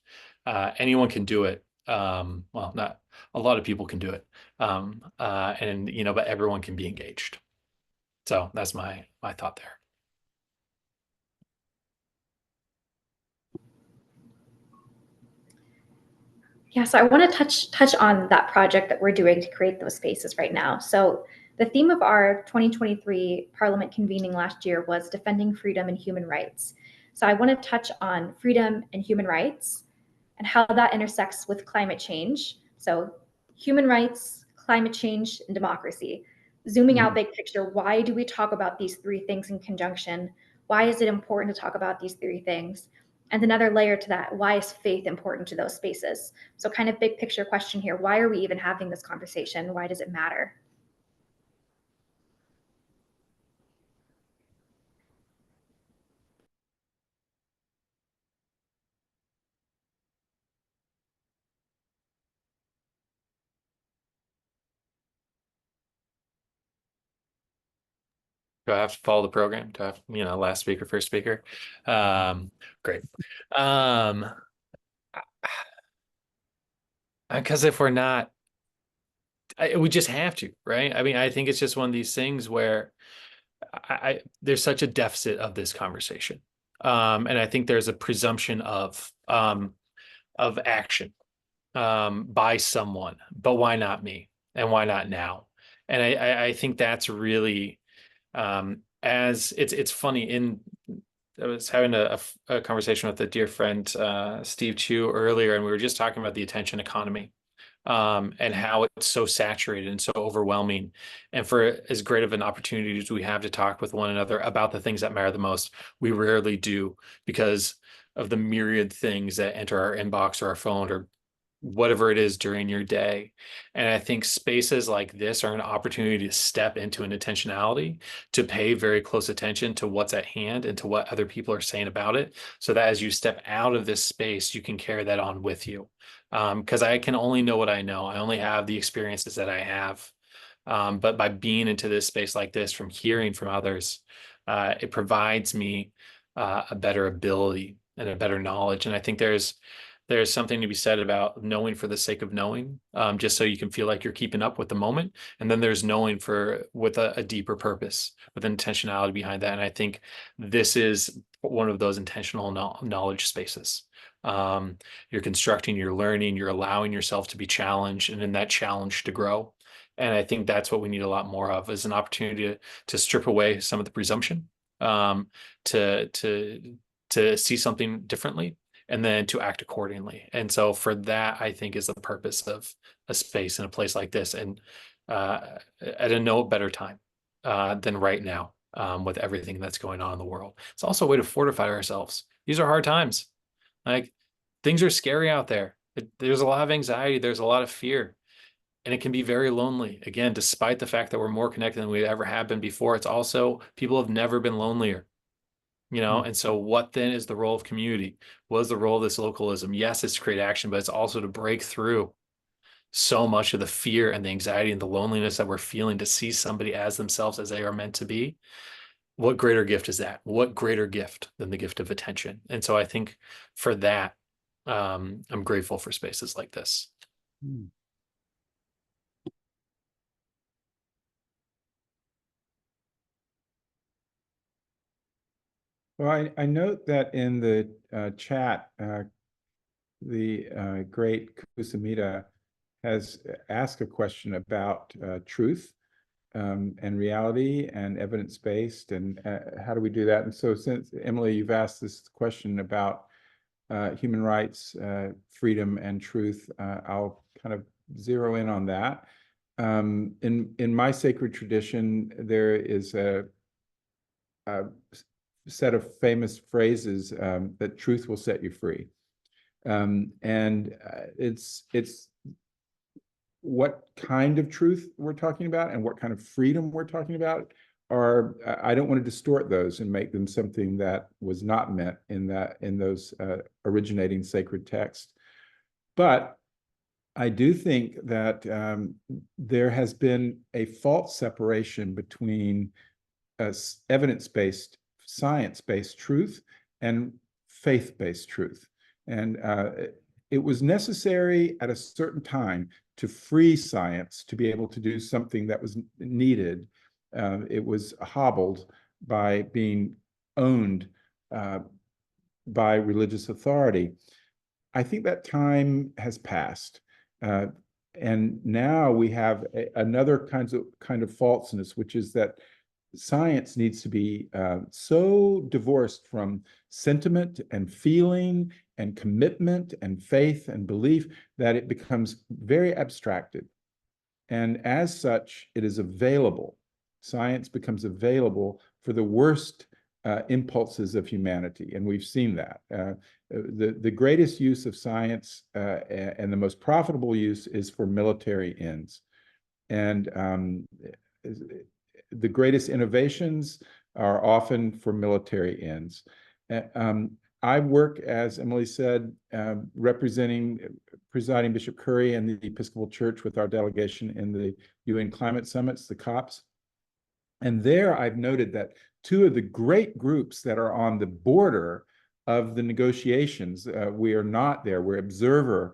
Speaker 2: anyone can do it. Well, not a lot of people can do it. But everyone can be engaged. So that's my thought there.
Speaker 1: Yeah, so I want to touch on that project that we're doing to create those spaces right now. So the theme of our 2023 Parliament convening last year was defending freedom and human rights. So I want to touch on freedom and human rights and how that intersects with climate change. So human rights, climate change, and democracy. Zooming out big picture, why do we talk about these three things in conjunction? Why is it important to talk about these three things? And another layer to that, why is faith important to those spaces? So kind of big picture question here, why are we even having this conversation? Why does it matter?
Speaker 2: Do I have to follow the program? Do I have, last speaker, first speaker? Great. Because if we're not, we just have to, right? I mean, I think it's just one of these things where there's such a deficit of this conversation. And I think there's a presumption of action by someone, but why not me? And why not now? And I think that's really as it's funny. I was having a conversation with a dear friend, Steve Chu, earlier, and we were just talking about the attention economy and how it's so saturated and so overwhelming. And for as great of an opportunity as we have to talk with one another about the things that matter the most, we rarely do because of the myriad things that enter our inbox or our phone or whatever it is during your day. And I think spaces like this are an opportunity to step into an intentionality, to pay very close attention to what's at hand and to what other people are saying about it, so that as you step out of this space, you can carry that on with you. Because I can only know what I know. I only have the experiences that I have. But by being into this space like this, from hearing from others, it provides me a better ability and a better knowledge. And I think there's something to be said about knowing for the sake of knowing, just so you can feel like you're keeping up with the moment. And then there's knowing with a deeper purpose, with intentionality behind that. And I think this is one of those intentional knowledge spaces. You're constructing, you're learning, you're allowing yourself to be challenged, and in that challenge to grow. And I think that's what we need a lot more of, is an opportunity to strip away some of the presumption, to see something differently, and then to act accordingly. And so for that, I think, is the purpose of a space and a place like this. And at a no better time than right now, with everything that's going on in the world. It's also a way to fortify ourselves. These are hard times. Like, things are scary out there. There's a lot of anxiety. There's a lot of fear. And it can be very lonely. Again, despite the fact that we're more connected than we ever have been before, it's also, people have never been lonelier. And so what then is the role of community? What is the role of this localism? Yes, it's to create action, but it's also to break through so much of the fear and the anxiety and the loneliness that we're feeling, to see somebody as themselves, as they are meant to be. What greater gift is that? What greater gift than the gift of attention? And so I think for that, I'm grateful for spaces like this.
Speaker 4: Well, I note that in the chat, the great Kusamita has asked a question about truth and reality and evidence-based, and how do we do that? And so, since Emily, you've asked this question about human rights, freedom, and truth, I'll kind of zero in on that. In my sacred tradition, there is a set of famous phrases that truth will set you free. And it's what kind of truth we're talking about and what kind of freedom we're talking about are, I don't want to distort those and make them something that was not meant in those originating sacred texts. But I do think that there has been a false separation between evidence-based, science-based truth and faith-based truth. And it was necessary at a certain time to free science to be able to do something that was needed. It was hobbled by being owned by religious authority. I think that time has passed. And now we have another kind of falseness, which is that science needs to be so divorced from sentiment and feeling and commitment and faith and belief that it becomes very abstracted. And as such, it is available. Science becomes available for the worst impulses of humanity, and we've seen that. The greatest use of science and the most profitable use is for military ends. And the greatest innovations are often for military ends. I work, as Emily said, presiding Bishop Curry and the Episcopal Church with our delegation in the UN Climate Summits, the COPs. And there I've noted that two of the great groups that are on the border of the negotiations, we are not there, we're observer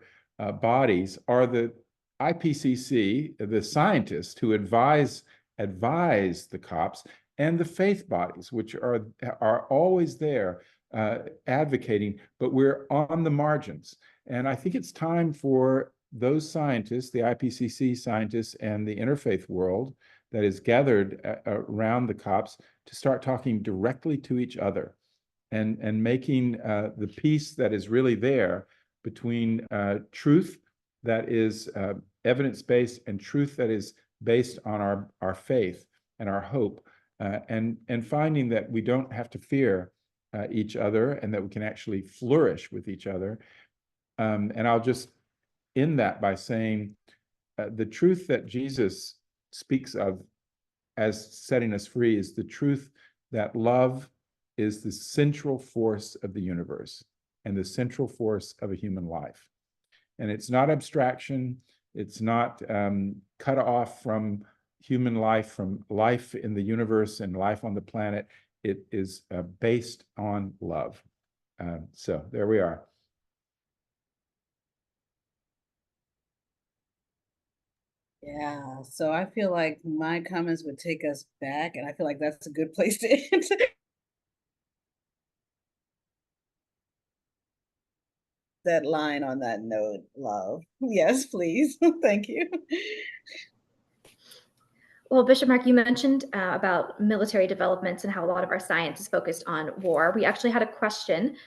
Speaker 4: bodies, are the IPCC, the scientists who advise the COPs, and the faith bodies, which are always there advocating, but we're on the margins. And I think it's time for those scientists, the IPCC scientists and the interfaith world that is gathered around the COPs, to start talking directly to each other and making the peace that is really there between truth that is evidence-based and truth that is based on our faith and our hope, and finding that we don't have to fear each other and that we can actually flourish with each other. And I'll just end that by saying the truth that Jesus speaks of as setting us free is the truth that love is the central force of the universe and the central force of a human life. And it's not abstraction. It's not cut off from human life, from life in the universe and life on the planet. It is based on love. So there we are.
Speaker 3: Yeah, so I feel like my comments would take us back, and I feel like that's a good place to end. That line on that note, love. Yes, please. Thank you.
Speaker 1: Well, Bishop Marc, you mentioned about military developments and how a lot of our science is focused on war. We actually had a question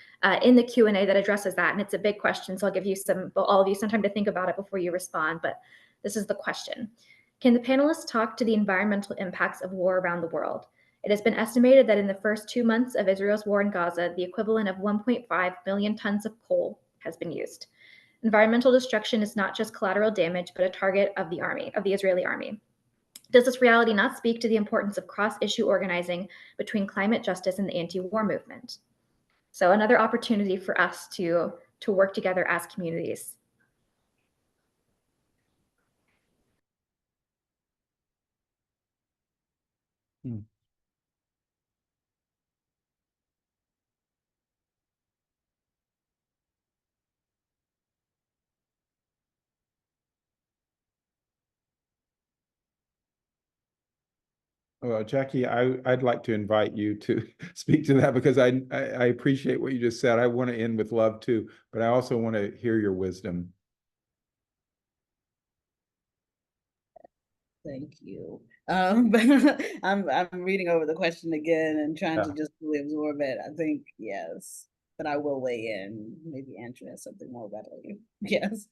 Speaker 1: in the Q&A that addresses that, and it's a big question, so I'll give you all of you some time to think about it before you respond, but this is the question. Can the panelists talk to the environmental impacts of war around the world? It has been estimated that in the first 2 months of Israel's war in Gaza, the equivalent of 1.5 million tons of coal has been used. Environmental destruction is not just collateral damage, but a target of the Israeli army. Does this reality not speak to the importance of cross-issue organizing between climate justice and the anti-war movement? So another opportunity for us to work together as communities.
Speaker 4: Well, Jackie, I'd like to invite you to speak to that, because I appreciate what you just said. I want to end with love too, but I also want to hear your wisdom.
Speaker 3: Thank you. I'm reading over the question again and trying to just really absorb it. I think yes, but I will weigh in. Maybe Andrew has something more about it. Yes.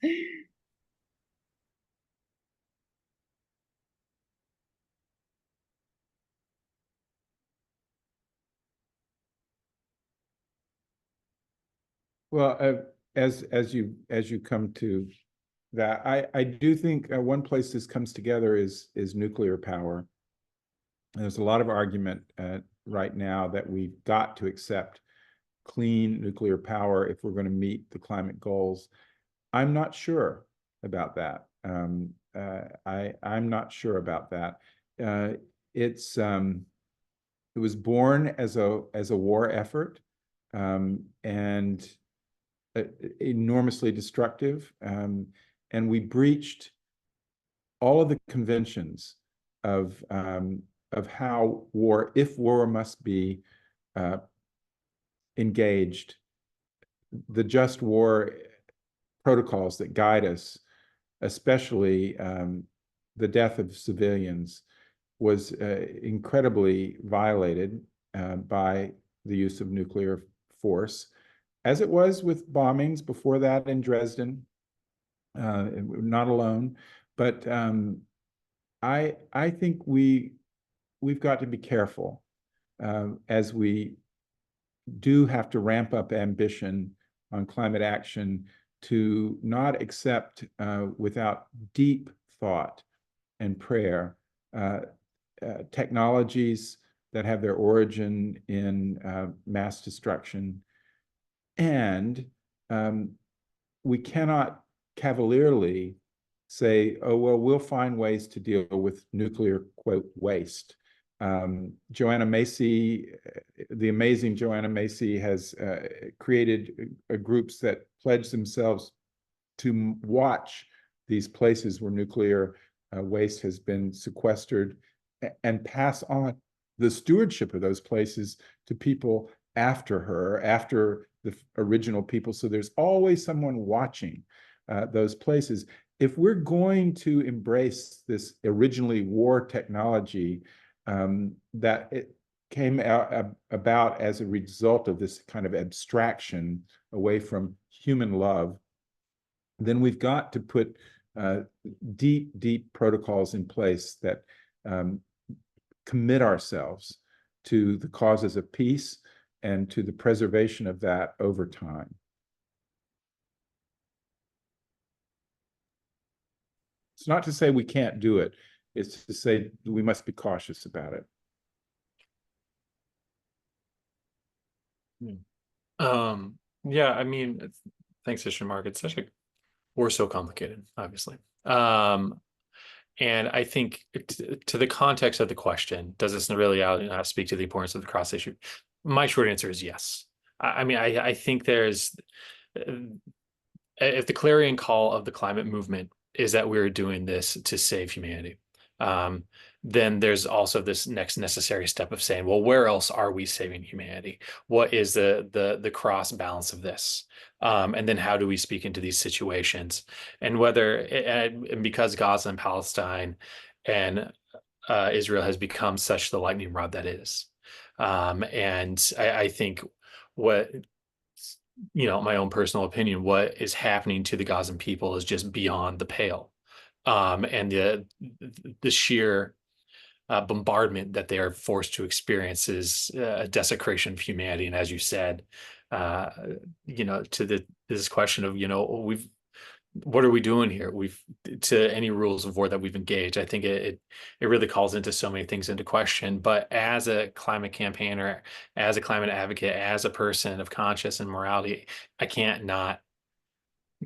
Speaker 4: Well, as you come to that, I do think one place this comes together is nuclear power. And there's a lot of argument right now that we've got to accept clean nuclear power if we're going to meet the climate goals. I'm not sure. about that. I'm not sure about that. It was born as a war effort, and enormously destructive, and we breached all of the conventions of how war, if war must be engaged, the just war protocols that guide us, especially the death of civilians, was incredibly violated by the use of nuclear force, as it was with bombings before that in Dresden. Not alone, but I think we've got to be careful as we do have to ramp up ambition on climate action, to not accept without deep thought and prayer technologies that have their origin in mass destruction. And we cannot cavalierly say, oh, well, we'll find ways to deal with nuclear, quote, waste. Joanna Macy, the amazing Joanna Macy, has created groups that pledge themselves to watch these places where nuclear waste has been sequestered and pass on the stewardship of those places to people after her, after the original people. So there's always someone watching those places. If we're going to embrace this originally war technology, that it came about as a result of this kind of abstraction away from human love, then we've got to put deep protocols in place that commit ourselves to the causes of peace and to the preservation of that over time. It's not to say we can't do it. It's to say we must be cautious about it.
Speaker 2: Yeah, I mean, thanks, Marc. It's we're so complicated, obviously. And I think to the context of the question, does this really speak to the importance of the cross issue? My short answer is yes. I mean, I think there's, if the clarion call of the climate movement is that we're doing this to save humanity, then there's also this next necessary step of saying, well, where else are we saving humanity? What is the cross balance of this? And then how do we speak into these situations? And whether, and because Gaza and Palestine and Israel has become such the lightning rod that is. And I think what, my own personal opinion, what is happening to the Gazan people is just beyond the pale. And the sheer bombardment that they are forced to experience is a desecration of humanity. And as you said, to this question of, what are we doing here? To any rules of war that we've engaged, I think it really calls into so many things into question. But as a climate campaigner, as a climate advocate, as a person of conscience and morality, I can't not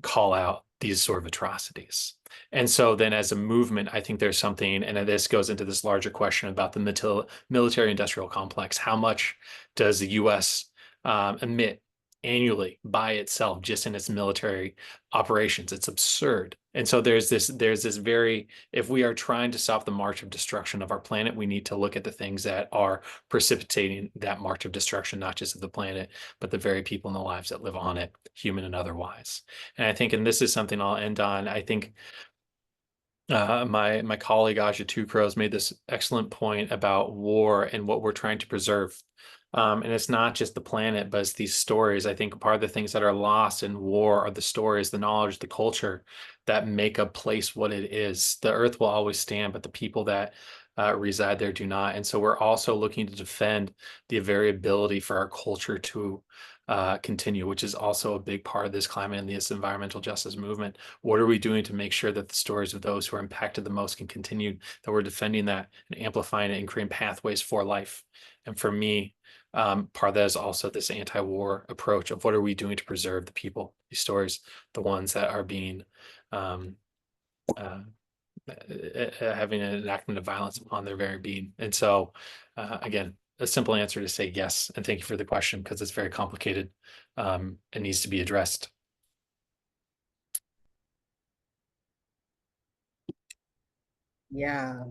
Speaker 2: call out these sort of atrocities. And so then as a movement, I think there's something, and this goes into this larger question about the military industrial complex. How much does the US emit annually by itself, just in its military operations? It's absurd. And so there's this very, if we are trying to stop the march of destruction of our planet, we need to look at the things that are precipitating that march of destruction, not just of the planet, but the very people and the lives that live on it, human and otherwise. And I think, and this is something I'll end on, I think my colleague Aja Two Crows made this excellent point about war and what we're trying to preserve. And it's not just the planet, but it's these stories. I think part of the things that are lost in war are the stories, the knowledge, the culture that make a place what it is. The earth will always stand, but the people that reside there do not. And so we're also looking to defend the variability for our culture to continue, which is also a big part of this climate and this environmental justice movement. What are we doing to make sure that the stories of those who are impacted the most can continue, that we're defending that and amplifying it and creating pathways for life? And for me, part of that is also this anti-war approach of what are we doing to preserve the people, these stories, the ones that are being having an enactment of violence upon their very being. And so, again, a simple answer to say yes, and thank you for the question, because it's very complicated and needs to be addressed.
Speaker 3: Yeah,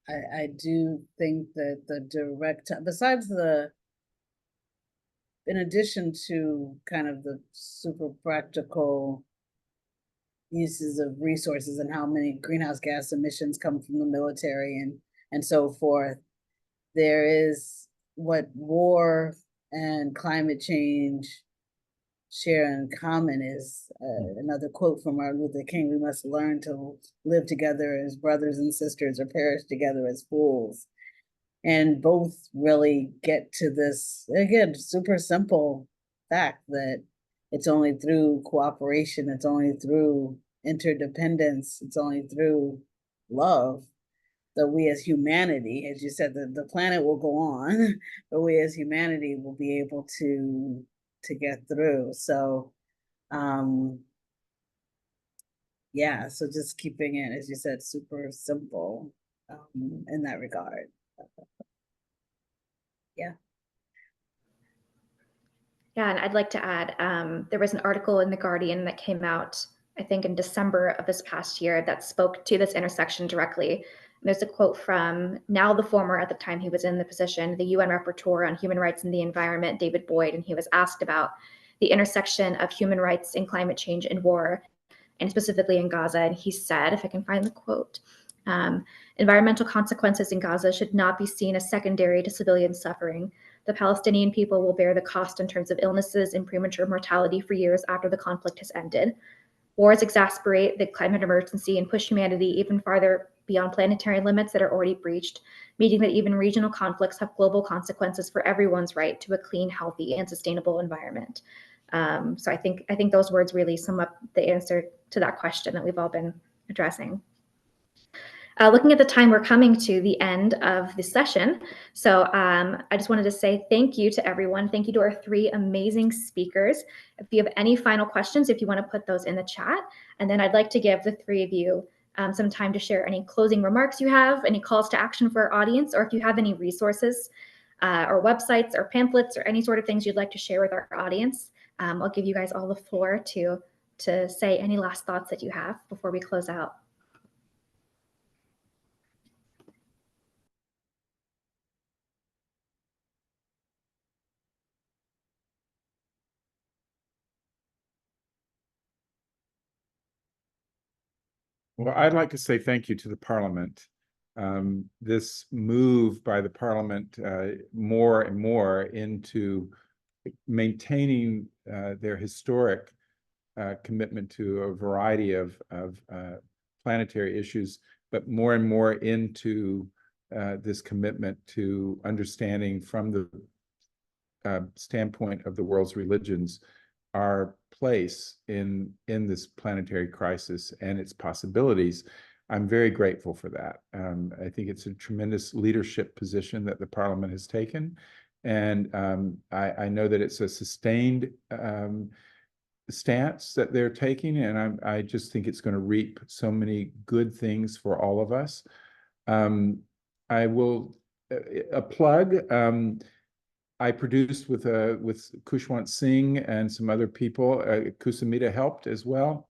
Speaker 3: I do think that the direct, besides in addition to kind of the super practical uses of resources and how many greenhouse gas emissions come from the military and so forth, there is what war and climate change share in common is another quote from Martin Luther King: "We must learn to live together as brothers and sisters or perish together as fools." And both really get to this, again, super simple fact that it's only through cooperation, it's only through interdependence, it's only through love that we as humanity, as you said, the planet will go on, but we as humanity will be able to get through. So yeah, so just keeping it, as you said, super simple in that regard. Yeah.
Speaker 1: Yeah, and I'd like to add, there was an article in The Guardian that came out, I think, in December of this past year that spoke to this intersection directly. And there's a quote from now the former, at the time he was in the position, the UN Rapporteur on Human Rights and the Environment, David Boyd, and he was asked about the intersection of human rights and climate change and war, and specifically in Gaza. And he said, if I can find the quote, environmental consequences in Gaza should not be seen as secondary to civilian suffering. The Palestinian people will bear the cost in terms of illnesses and premature mortality for years after the conflict has ended. Wars exacerbate the climate emergency and push humanity even farther beyond planetary limits that are already breached, meaning that even regional conflicts have global consequences for everyone's right to a clean, healthy, and sustainable environment. So I think those words really sum up the answer to that question that we've all been addressing. Looking at the time, we're coming to the end of the session. So I just wanted to say thank you to everyone. Thank you to our three amazing speakers. If you have any final questions, if you want to put those in the chat. And then I'd like to give the three of you some time to share any closing remarks you have, any calls to action for our audience, or if you have any resources or websites or pamphlets or any sort of things you'd like to share with our audience. I'll give you guys all the floor to say any last thoughts that you have before we close out.
Speaker 4: Well, I'd like to say thank you to the Parliament. This move by the Parliament more and more into maintaining their historic commitment to a variety of planetary issues, but more and more into this commitment to understanding from the standpoint of the world's religions our place in this planetary crisis and its possibilities. I'm very grateful for that. I think it's a tremendous leadership position that the Parliament has taken. And I know that it's a sustained stance that they're taking, and I just think it's going to reap so many good things for all of us. I will a plug. I produced with Kushwant Singh and some other people. Kusamita helped as well.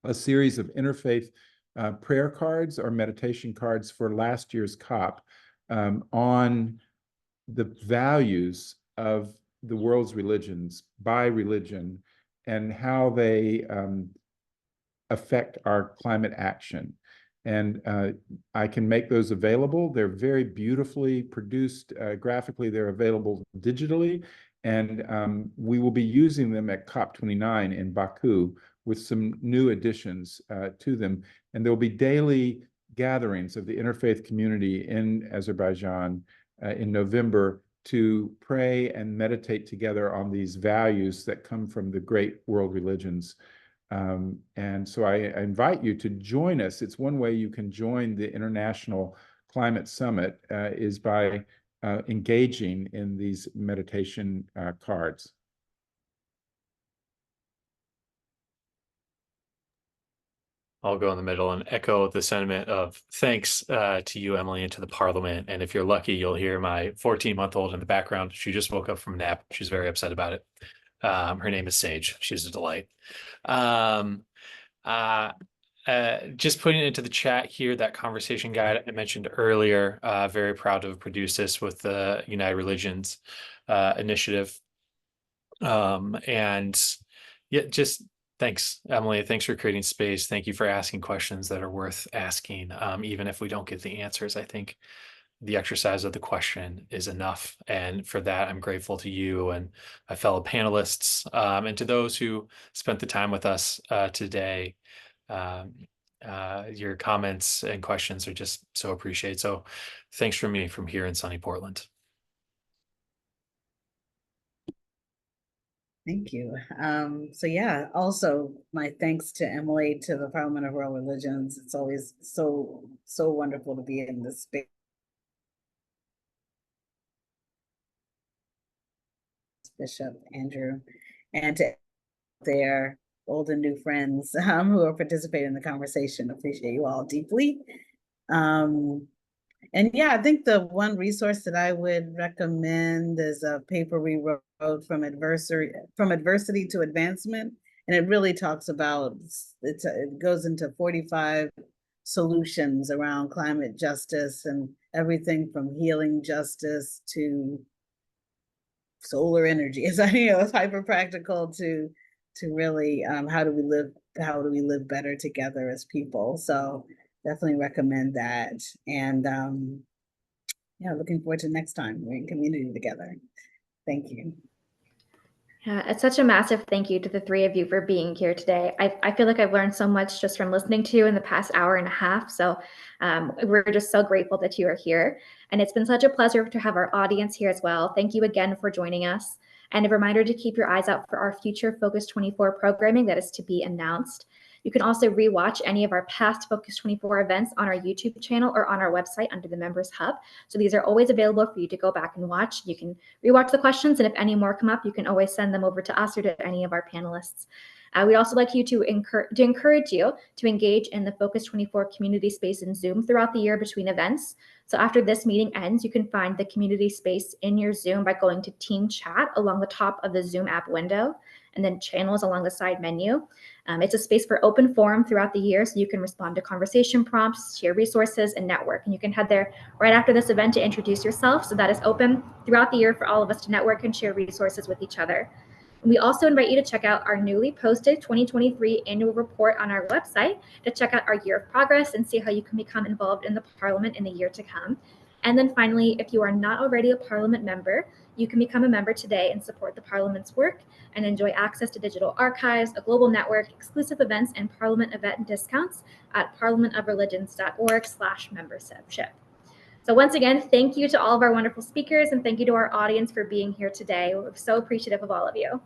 Speaker 4: A series of interfaith prayer cards or meditation cards for last year's COP on the values of the world's religions by religion and how they affect our climate action. And I can make those available. They're very beautifully produced graphically. They're available digitally. And we will be using them at COP29 in Baku with some new additions to them. And there will be daily gatherings of the interfaith community in Azerbaijan in November to pray and meditate together on these values that come from the great world religions. And so I invite you to join us. It's one way you can join the International Climate Summit is by engaging in these meditation cards.
Speaker 2: I'll go in the middle and echo the sentiment of thanks to you, Emily, and to the Parliament. And if you're lucky, you'll hear my 14-month-old in the background. She just woke up from a nap. She's very upset about it. Her name is Sage. She's a delight. Just putting it into the chat here, that conversation guide I mentioned earlier, very proud to have produced this with the United Religions initiative. And yeah, just thanks, Emily. Thanks for creating space. Thank you for asking questions that are worth asking. Even if we don't get the answers, I think the exercise of the question is enough. And for that, I'm grateful to you and my fellow panelists, and to those who spent the time with us today. Your comments and questions are just so appreciated. So thanks from me from here in sunny Portland.
Speaker 3: Thank you. So yeah, also my thanks to Emily, to the Parliament of World Religions. It's always so wonderful to be in this space. Bishop Andrew, and to their old and new friends who are participating in the conversation. Appreciate you all deeply. And yeah, I think the one resource that I would recommend is a paper we wrote from adversity to advancement. And it really talks about, it goes into 45 solutions around climate justice and everything from healing justice to solar energy. It's, it's hyper practical to really how do we live better together as people. So definitely recommend that. And yeah, looking forward to next time we're in community together. Thank you.
Speaker 1: Yeah, it's such a massive thank you to the three of you for being here today. I feel like I've learned so much just from listening to you in the past hour and a half. So we're just so grateful that you are here. And it's been such a pleasure to have our audience here as well. Thank you again for joining us. And a reminder to keep your eyes out for our future FOCUS24 programming that is to be announced. You can also rewatch any of our past FOCUS24 events on our YouTube channel or on our website under the Members Hub. So these are always available for you to go back and watch. You can rewatch the questions, and if any more come up, you can always send them over to us or to any of our panelists. We'd also like you to encourage you to engage in the FOCUS24 community space in Zoom throughout the year between events. So after this meeting ends, you can find the community space in your Zoom by going to Team Chat along the top of the Zoom app window, and then channels along the side menu. It's a space for open forum throughout the year, so you can respond to conversation prompts, share resources, and network. And you can head there right after this event to introduce yourself. So that is open throughout the year for all of us to network and share resources with each other. And we also invite you to check out our newly posted 2023 annual report on our website to check out our year of progress and see how you can become involved in the Parliament in the year to come. And then finally, if you are not already a Parliament member, you can become a member today and support the Parliament's work and enjoy access to digital archives, a global network, exclusive events, and Parliament event discounts at parliamentofreligions.org/membership. So once again, thank you to all of our wonderful speakers, and thank you to our audience for being here today. We're so appreciative of all of you.